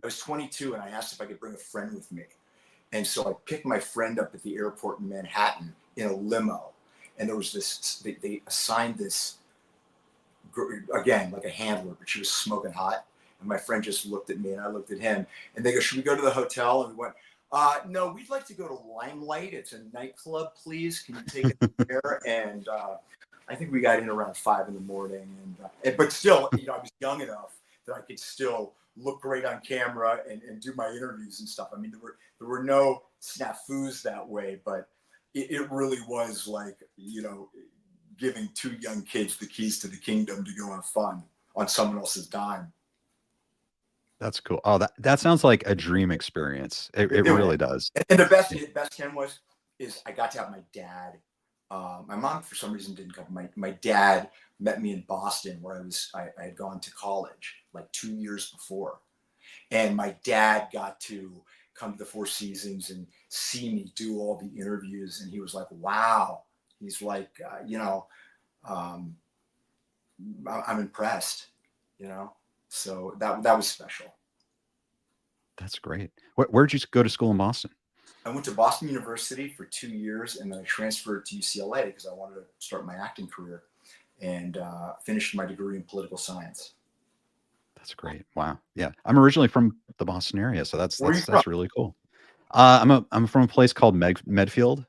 I was 22 and I asked if I could bring a friend with me. And so I picked my friend up at the airport in Manhattan in a limo. And there was this, they assigned this, again, like a handler, but she was smoking hot. And my friend just looked at me and I looked at him. And they go, should we go to the hotel? And we went, no, we'd like to go to Limelight. It's a nightclub, please. Can you take it there? And I think we got in around 5 a.m. And but still, you know, I was young enough that I could still look great on camera and do my interviews and stuff. I mean, there were no snafus that way, but it really was like, you know, giving 2 young kids the keys to the kingdom to go have fun on someone else's dime. That's cool. Oh, that sounds like a dream experience. It really does. And the best Ken is I got to have my dad. My mom, for some reason, didn't come. My dad met me in Boston, where I had gone to college like 2 years before, and my dad got to come to the Four Seasons and see me do all the interviews, and he was like, "Wow." He's like, you know, I'm impressed, you know. So that was special. That's great. Where'd you go to school in Boston? I went to Boston University for 2 years, and then I transferred to UCLA because I wanted to start my acting career, and finished my degree in political science. That's great. Wow. Yeah, I'm originally from the Boston area, so that's Where are you from? really cool. I'm from a place called Medfield,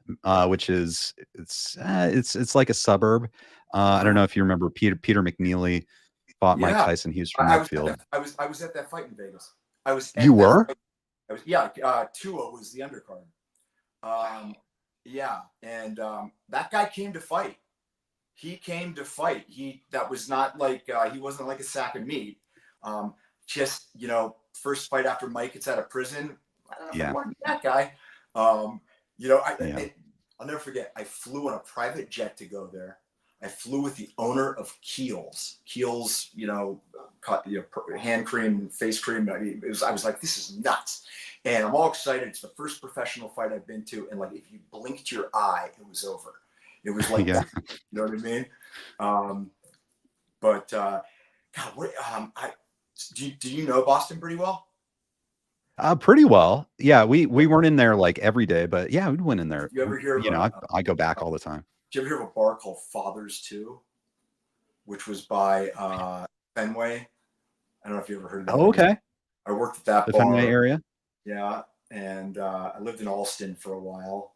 which is it's like a suburb. I don't know if you remember Peter McNeely fought Mike Yeah, Tyson. He was from I Medfield. was at that fight in Vegas. I was. At You that were? fight. Tua was the undercard. Yeah, and that guy came to fight. He came to fight. That was not like he wasn't like a sack of meat. Just, you know, first fight after Mike gets out of prison. I don't know if I want to be that guy. You know, I'll never forget. I flew on a private jet to go there. I flew with the owner of Kiehl's. Kiehl's, you know, hand cream, face cream. I mean, I was like, this is nuts. And I'm all excited. It's the first professional fight I've been to. And like, if you blinked your eye, it was over. It was like, Yeah. you know what I mean? God, do you know Boston pretty well? Pretty well. Yeah, we weren't in there like every day, but yeah, we went in there. You ever hear of You know, I go back all the time. Did you ever hear of a bar called Father's 2, which was by Fenway? I don't know if you ever heard of that. Oh, okay. I worked at that The bar. Fenway area. Yeah, and I lived in Allston for a while.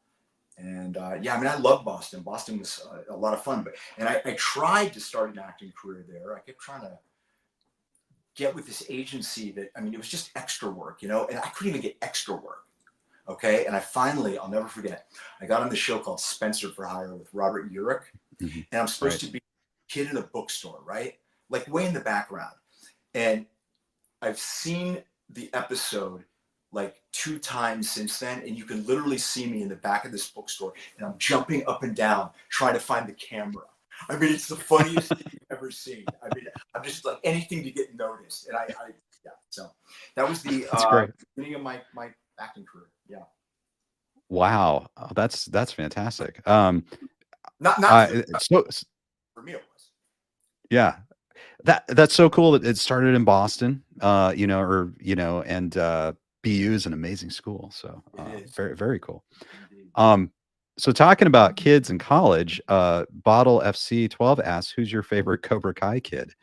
And yeah, I mean, I love Boston. Boston was a lot of fun. And I tried to start an acting career there. I kept trying to get with this agency that, I mean, it was just extra work, you know, and I couldn't even get extra work. Okay. And I'll never forget, I got on the show called Spencer for Hire with Robert Urich. Mm-hmm. And I'm supposed to be a kid in a bookstore, right? Like way in the background. And I've seen the episode like 2 times since then. And you can literally see me in the back of this bookstore and I'm jumping up and down, trying to find the camera. I mean, it's the funniest thing you've ever seen. I mean, I'm just like anything to get noticed. And yeah, so that was the beginning of my acting career. Yeah. Wow. Oh, that's fantastic. Not for me, it was. Yeah. That's so cool that it started in Boston, you know, and BU is an amazing school. So very, very cool. So talking about kids in college, Bottle FC 12 asks, who's your favorite Cobra Kai kid?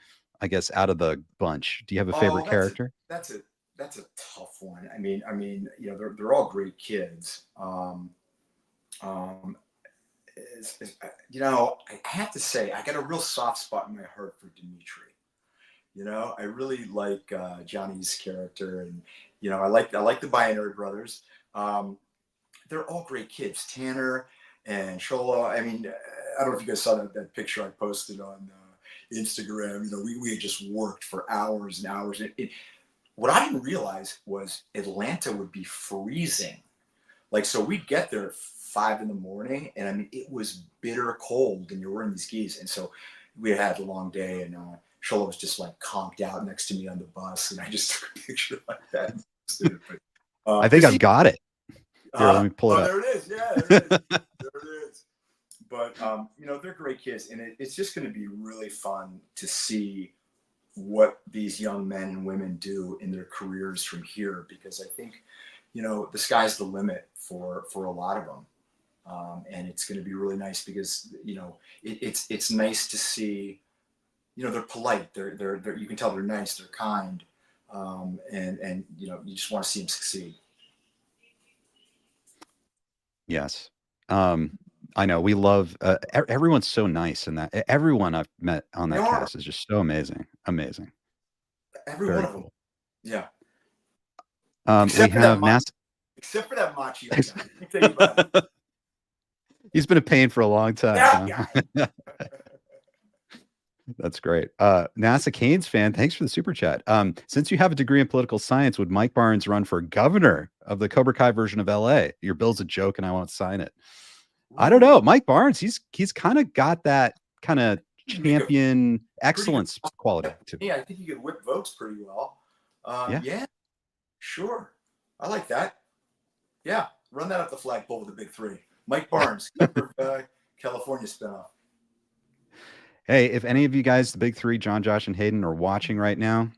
I guess out of the bunch, do you have a favorite character? That's a tough one. I mean, you know, they're all great kids. You know, I have to say, I got a real soft spot in my heart for Dimitri. You know, I really like Johnny's character, and you know, I like the Binary Brothers. They're all great kids. Tanner and Shola. I mean, I don't know if you guys saw that picture I posted on Instagram. You know, we had just worked for hours and hours. What I didn't realize was Atlanta would be freezing. Like, so we'd get there at 5 a.m, and I mean, it was bitter cold, and you're wearing these skis. And so we had a long day, and Shola was just like conked out next to me on the bus, and I just took a picture like that. I think I've got it. Here, let me pull it up. There it is. Yeah, there it is. There it is. But you know, they're great kids, and it's just going to be really fun to see what these young men and women do in their careers from here, because I think, you know, the sky's the limit for a lot of them. And it's going to be really nice because, you know, it's nice to see, you know, they're polite. They're you can tell they're nice, they're kind. And, you know, you just want to see them succeed. Yes. I know we love everyone's so nice, and that everyone I've met on They that are, cast is just so amazing. Amazing. every one Very of them. cool. Yeah. We Except for have except for that Machio guy. Let me tell you about it. He's been a pain for a long time, That huh? guy. That's great. NASA Canes fan, thanks for the super chat. Since you have a degree in political science, would Mike Barnes run for governor of the Cobra Kai version of LA? Your bill's a joke and I won't sign it. I don't know. Mike Barnes, he's kind of got that kind of champion excellence quality to him. Yeah, I think he could whip votes pretty well. Yeah, sure. I like that. Yeah, run that up the flagpole with the big three. Mike Barnes, California spinoff. Hey, if any of you guys, the big three, John, Josh, and Hayden, are watching right now,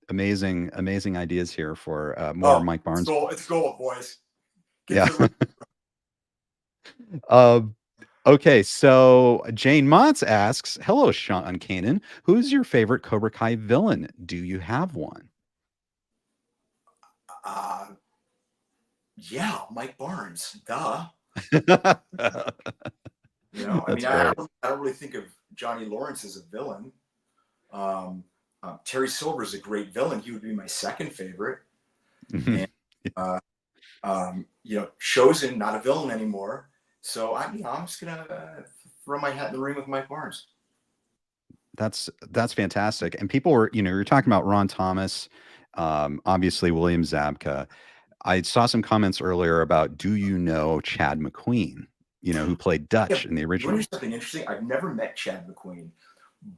amazing ideas here for more Mike Barnes. It's gold, boys. Yeah. Okay, so Jane Motz asks, "Hello, Sean and Kanan. Who's your favorite Cobra Kai villain? Do you have one?" Yeah, Mike Barnes. Duh. You know, I That's mean, I great. don't really think of Johnny Lawrence as a villain. Terry Silver is a great villain. He would be my second favorite. And you know, Chosen, not a villain anymore. So I'm just gonna throw my hat in the ring with Mike Barnes. That's fantastic. And people were, you're talking about Ron Thomas, obviously William Zabka. I saw some comments earlier about, do you know Chad McQueen, who played Dutch in the original? Here's something interesting. I've never met Chad McQueen,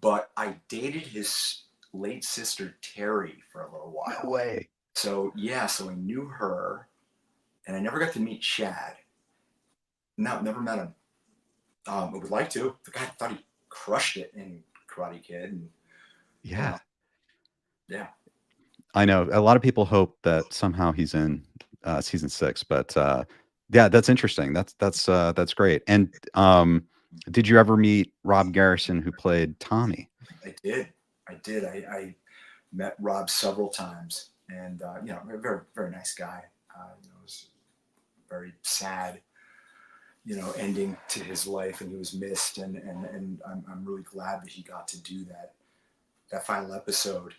but I dated his late sister Terry for a little while. No way. So yeah, so I knew her, and I never got to meet Chad. No, never met him. I would like to. The guy thought he crushed it in Karate Kid. And, yeah. Yeah. I know a lot of people hope that somehow he's in season 6, but yeah, that's interesting. That's great. And did you ever meet Rob Garrison, who played Tommy? I did. I met Rob several times, and a very, very nice guy. It was very sad, ending to his life, and he was missed, and I'm really glad that he got to do that final episode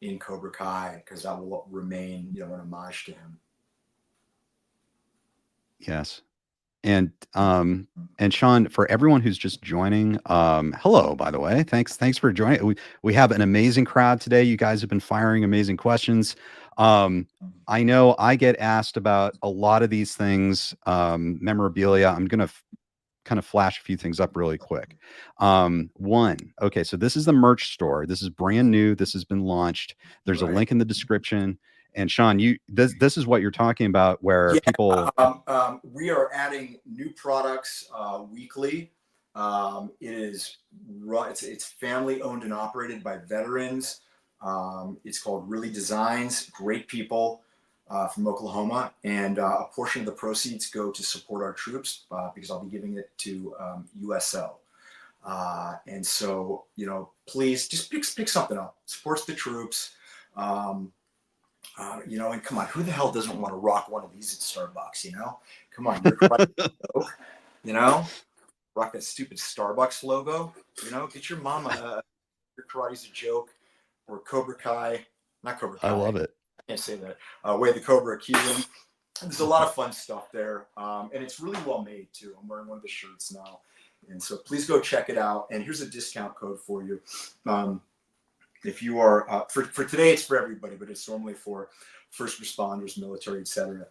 in Cobra Kai, because that will remain, an homage to him. Yes. And Sean, for everyone who's just joining, hello, by the way. Thanks for joining. We have an amazing crowd today. You guys have been firing amazing questions. I know I get asked about a lot of these things, memorabilia. I'm going to kind of flash a few things up really quick. Okay, so this is the merch store. This is brand new. This has been launched. There's a link in the description. And Sean, this is what you're talking about, where people. We are adding new products weekly. It's family owned and operated by veterans. It's called Really Designs. Great people from Oklahoma, and a portion of the proceeds go to support our troops because I'll be giving it to USO. And so, please just pick something up. Supports the troops. And come on, who the hell doesn't want to rock one of these at Starbucks? Come on, rock that stupid Starbucks logo. Get your mama your karate's a joke, or Cobra Kai, not Cobra Kai. I love it. I can't say that. Way the Cobra Cuban. There's a lot of fun stuff there, and it's really well made too. I'm wearing one of the shirts now, and so please go check it out. And here's a discount code for you. If you are for today, it's for everybody, but it's normally for first responders, military, etc.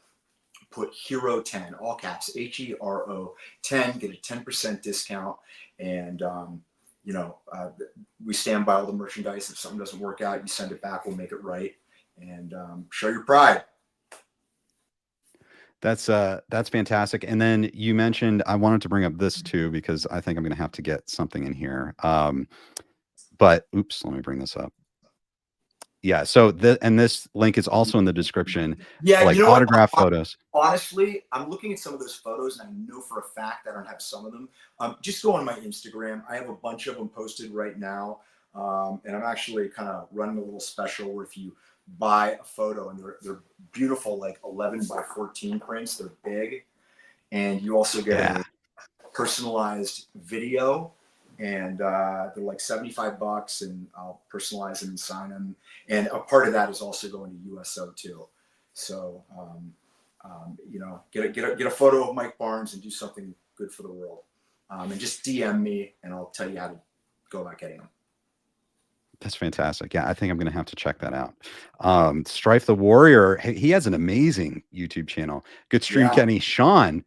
Put Hero 10, all caps, HERO 10, get a 10% discount, and we stand by all the merchandise. If something doesn't work out, you send it back. We'll make it right, and show your pride. That's fantastic. And then you mentioned, I wanted to bring up this too because I think I'm going to have to get something in here. But oops, let me bring this up. Yeah. So this link is also in the description, Yeah, like you know what? autograph photos. Honestly, I'm looking at some of those photos, and I know for a fact I don't have some of them. Just go on my Instagram. I have a bunch of them posted right now, and I'm actually kind of running a little special where if you buy a photo, and they're beautiful, like 11 by 14 prints. They're big, and you also get Yeah. a personalized video, and they're like $75, and I'll personalize them and sign them. And a part of that is also going to USO too. So get a photo of Mike Barnes and do something good for the world. And just DM me, and I'll tell you how to go about getting them. That's fantastic. Yeah, I think I'm going to have to check that out. Strife the Warrior, he has an amazing YouTube channel. Good stream, Yeah. Kenny. Sean,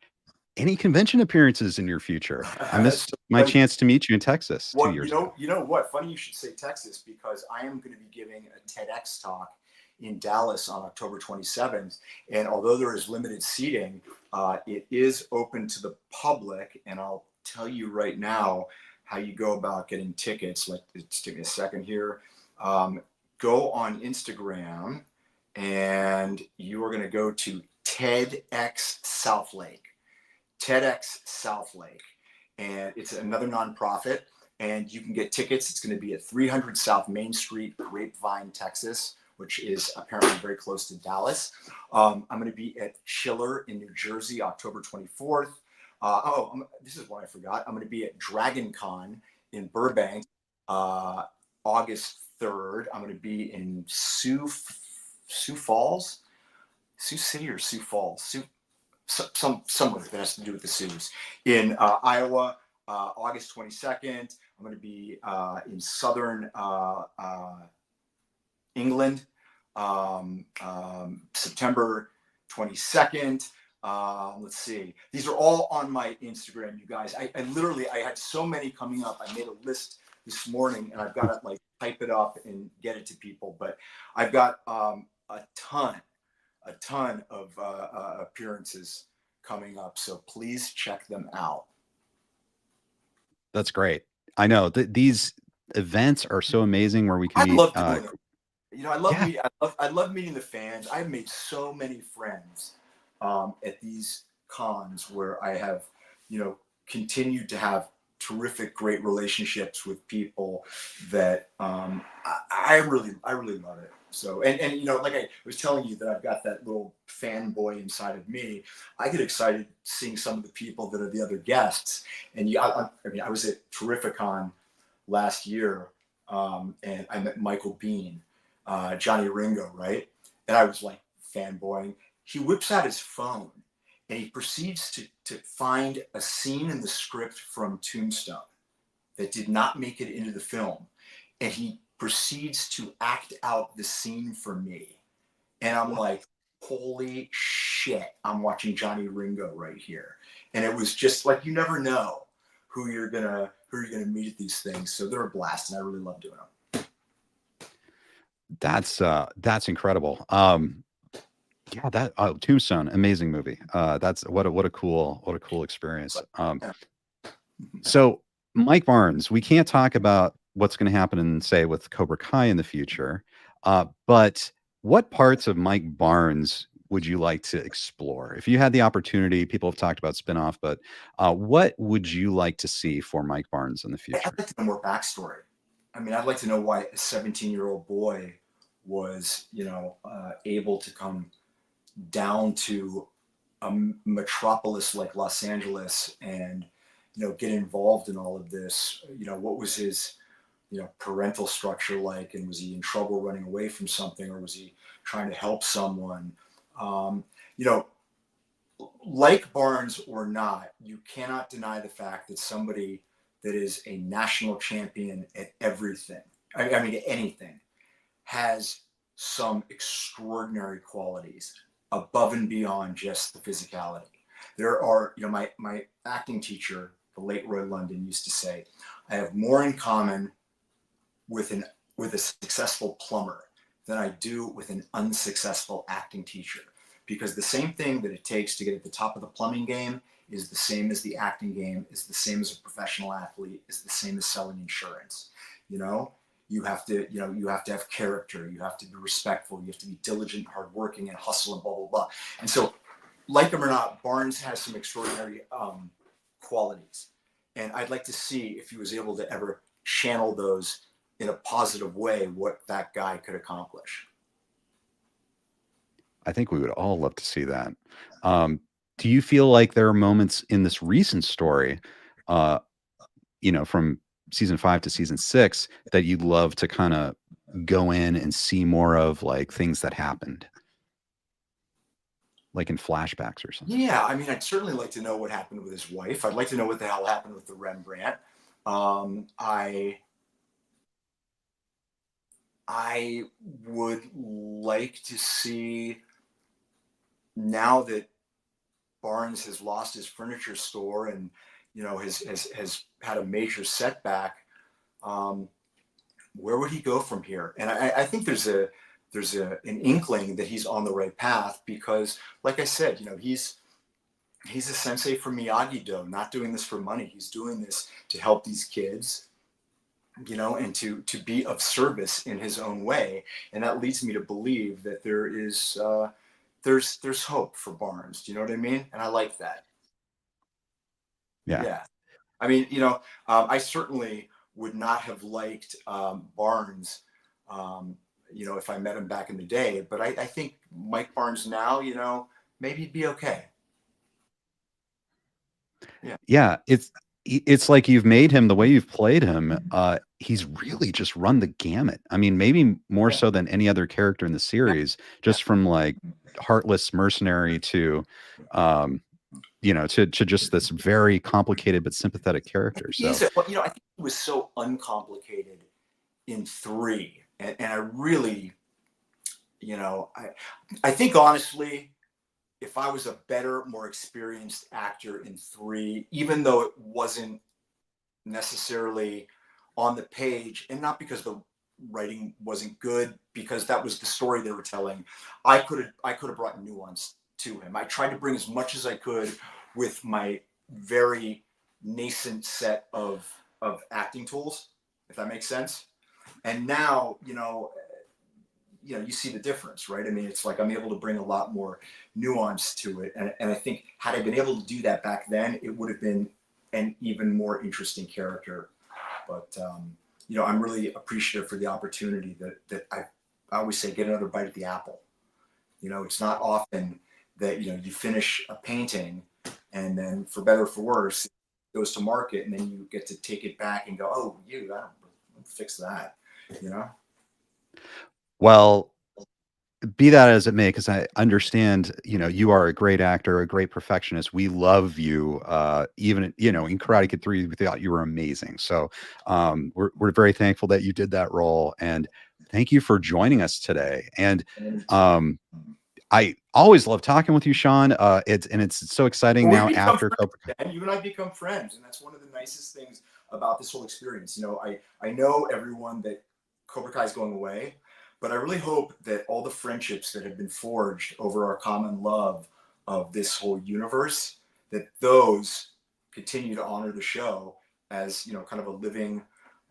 any convention appearances in your future? I missed my chance to meet you in Texas 2 years ago. You know what? Funny you should say Texas, because I am going to be giving a TEDx talk in Dallas on October 27th. And although there is limited seating, it is open to the public. And I'll tell you right now how you go about getting tickets. Let's take a second here. Go on Instagram, and you are going to go to TEDx South Lake. TEDx South Lake. And it's another nonprofit, and you can get tickets. It's going to be at 300 South Main Street, Grapevine, Texas, which is apparently very close to Dallas. I'm going to be at Chiller in New Jersey, October 24th. This is what I forgot. I'm going to be at Dragon Con in Burbank, August 3rd. I'm going to be in Sioux Falls, Sioux City or Sioux Falls, somewhere that has to do with the Sioux in Iowa, August 22nd. I'm going to be in southern England, September 22nd. Let's see. These are all on my Instagram, you guys. I literally had so many coming up. I made a list this morning, and I've got to like type it up and get it to people. But I've got a ton of appearances coming up, so please check them out. That's great. I know these events are so amazing where we can meet. Love doing it. I love Yeah. meeting. I love meeting the fans. I've made so many friends at these cons where I have, continued to have terrific, great relationships with people that I really love it. So, and like I was telling you that I've got that little fanboy inside of me. I get excited seeing some of the people that are the other guests. And I was at Terrificon last year, and I met Michael Bean, Johnny Ringo, right? And I was like fanboying. He whips out his phone, and he proceeds to find a scene in the script from Tombstone that did not make it into the film. And he proceeds to act out the scene for me. And I'm like, holy shit, I'm watching Johnny Ringo right here. And it was just like, you never know who you're gonna meet at these things. So they're a blast, and I really love doing them. That's incredible. Yeah, Tombstone, amazing movie. That's what a cool experience. So Mike Barnes, we can't talk about what's going to happen say with Cobra Kai in the future, but what parts of Mike Barnes would you like to explore if you had the opportunity? People have talked about spinoff, but what would you like to see for Mike Barnes in the future? I'd like to know more backstory. I mean, I'd like to know why a 17-year-old boy was, able to come down to a metropolis like Los Angeles and, get involved in all of this. What was his, parental structure like, and was he in trouble running away from something, or was he trying to help someone? Like Barnes or not, you cannot deny the fact that somebody that is a national champion at everything, I mean, at anything, has some extraordinary qualities above and beyond just the physicality. There are, my acting teacher, the late Roy London, used to say, I have more in common with a successful plumber than I do with an unsuccessful acting teacher, because the same thing that it takes to get at the top of the plumbing game is the same as the acting game, is the same as a professional athlete, is the same as selling insurance. You know, you have to have character, you have to be respectful, you have to be diligent, hardworking, and hustle and blah, blah, blah. And so, like him or not, Barnes has some extraordinary qualities. And I'd like to see if he was able to ever channel those in a positive way, what that guy could accomplish. I think we would all love to see that. Do you feel like there are moments in this recent story, from season 5 to season 6, that you'd love to kind of go in and see more of, like things that happened, like in flashbacks or something? Yeah, I mean, I'd certainly like to know what happened with his wife. I'd like to know what the hell happened with the Rembrandt. I would like to see, now that Barnes has lost his furniture store and has had a major setback, where would he go from here? And I think there's an inkling that he's on the right path, because, like I said, he's a sensei for Miyagi-Do, not doing this for money. He's doing this to help these kids, and to be of service in his own way. And that leads me to believe that there's hope for Barnes. Do you know what I mean? And I like that. Yeah. I mean, I certainly would not have liked Barnes, if I met him back in the day, but I think Mike Barnes now, maybe he'd be okay. Yeah. It's like you've made him, the way you've played him, he's really just run the gamut. I mean, maybe more so than any other character in the series, just from like heartless mercenary to, to just this very complicated but sympathetic character. So, I think he was so uncomplicated in 3, and I really, I think honestly, if I was a better, more experienced actor in 3, even though it wasn't necessarily on the page, and not because the writing wasn't good, because that was the story they were telling, I could have brought nuance to him. I tried to bring as much as I could with my very nascent set of acting tools, if that makes sense. And now, you see the difference, right? I mean, it's like I'm able to bring a lot more nuance to it. And I think had I been able to do that back then, it would have been an even more interesting character. But, I'm really appreciative for the opportunity that I always say, get another bite at the apple. It's not often that, you finish a painting and then, for better or for worse, it goes to market, and then you get to take it back and go, oh, I don't fix that, Well, be that as it may, because I understand, you are a great actor, a great perfectionist. We love you. Even, in Karate Kid 3, we thought you were amazing. So we're very thankful that you did that role. And thank you for joining us today. And I always love talking with you, Sean. It's so exciting now after Cobra Kai. And you and I become friends. And that's one of the nicest things about this whole experience. I know everyone that Cobra Kai is going away, but I really hope that all the friendships that have been forged over our common love of this whole universe, that those continue to honor the show as, kind of a living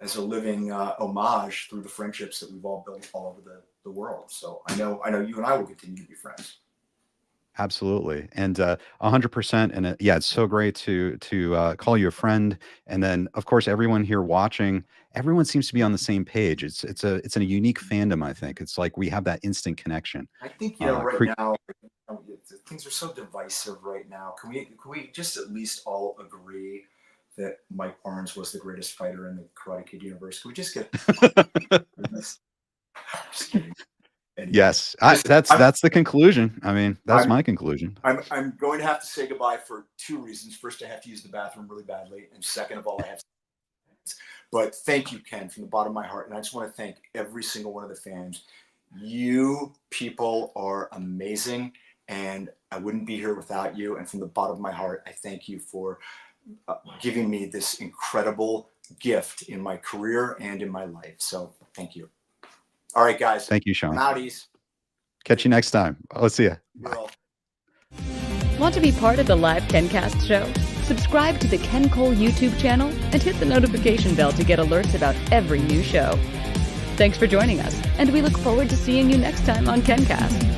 homage through the friendships that we've all built all over the world. So I know you and I will continue to be friends. Absolutely. And 100%. And it's so great to call you a friend. And then, of course, everyone here watching, everyone seems to be on the same page. It's a unique fandom. I think it's like we have that instant connection. I think, right now, things are so divisive right now. Can we just at least all agree that Mike Barnes was the greatest fighter in the Karate Kid universe? Can we just get just kidding. Anyway, yes, that's the conclusion. I mean, that's my conclusion. I'm going to have to say goodbye for 2 reasons. First, I have to use the bathroom really badly, and second of all, I have to. But thank you, Ken, from the bottom of my heart, and I just want to thank every single one of the fans. You people are amazing, and I wouldn't be here without you. And from the bottom of my heart, I thank you for giving me this incredible gift in my career and in my life. So thank you. All right, guys. Thank you, Sean. I'm outies. Catch you next time. I'll see you. Bye. Want to be part of the live KenCast show? Subscribe to the Ken Cole YouTube channel and hit the notification bell to get alerts about every new show. Thanks for joining us, and we look forward to seeing you next time on KenCast.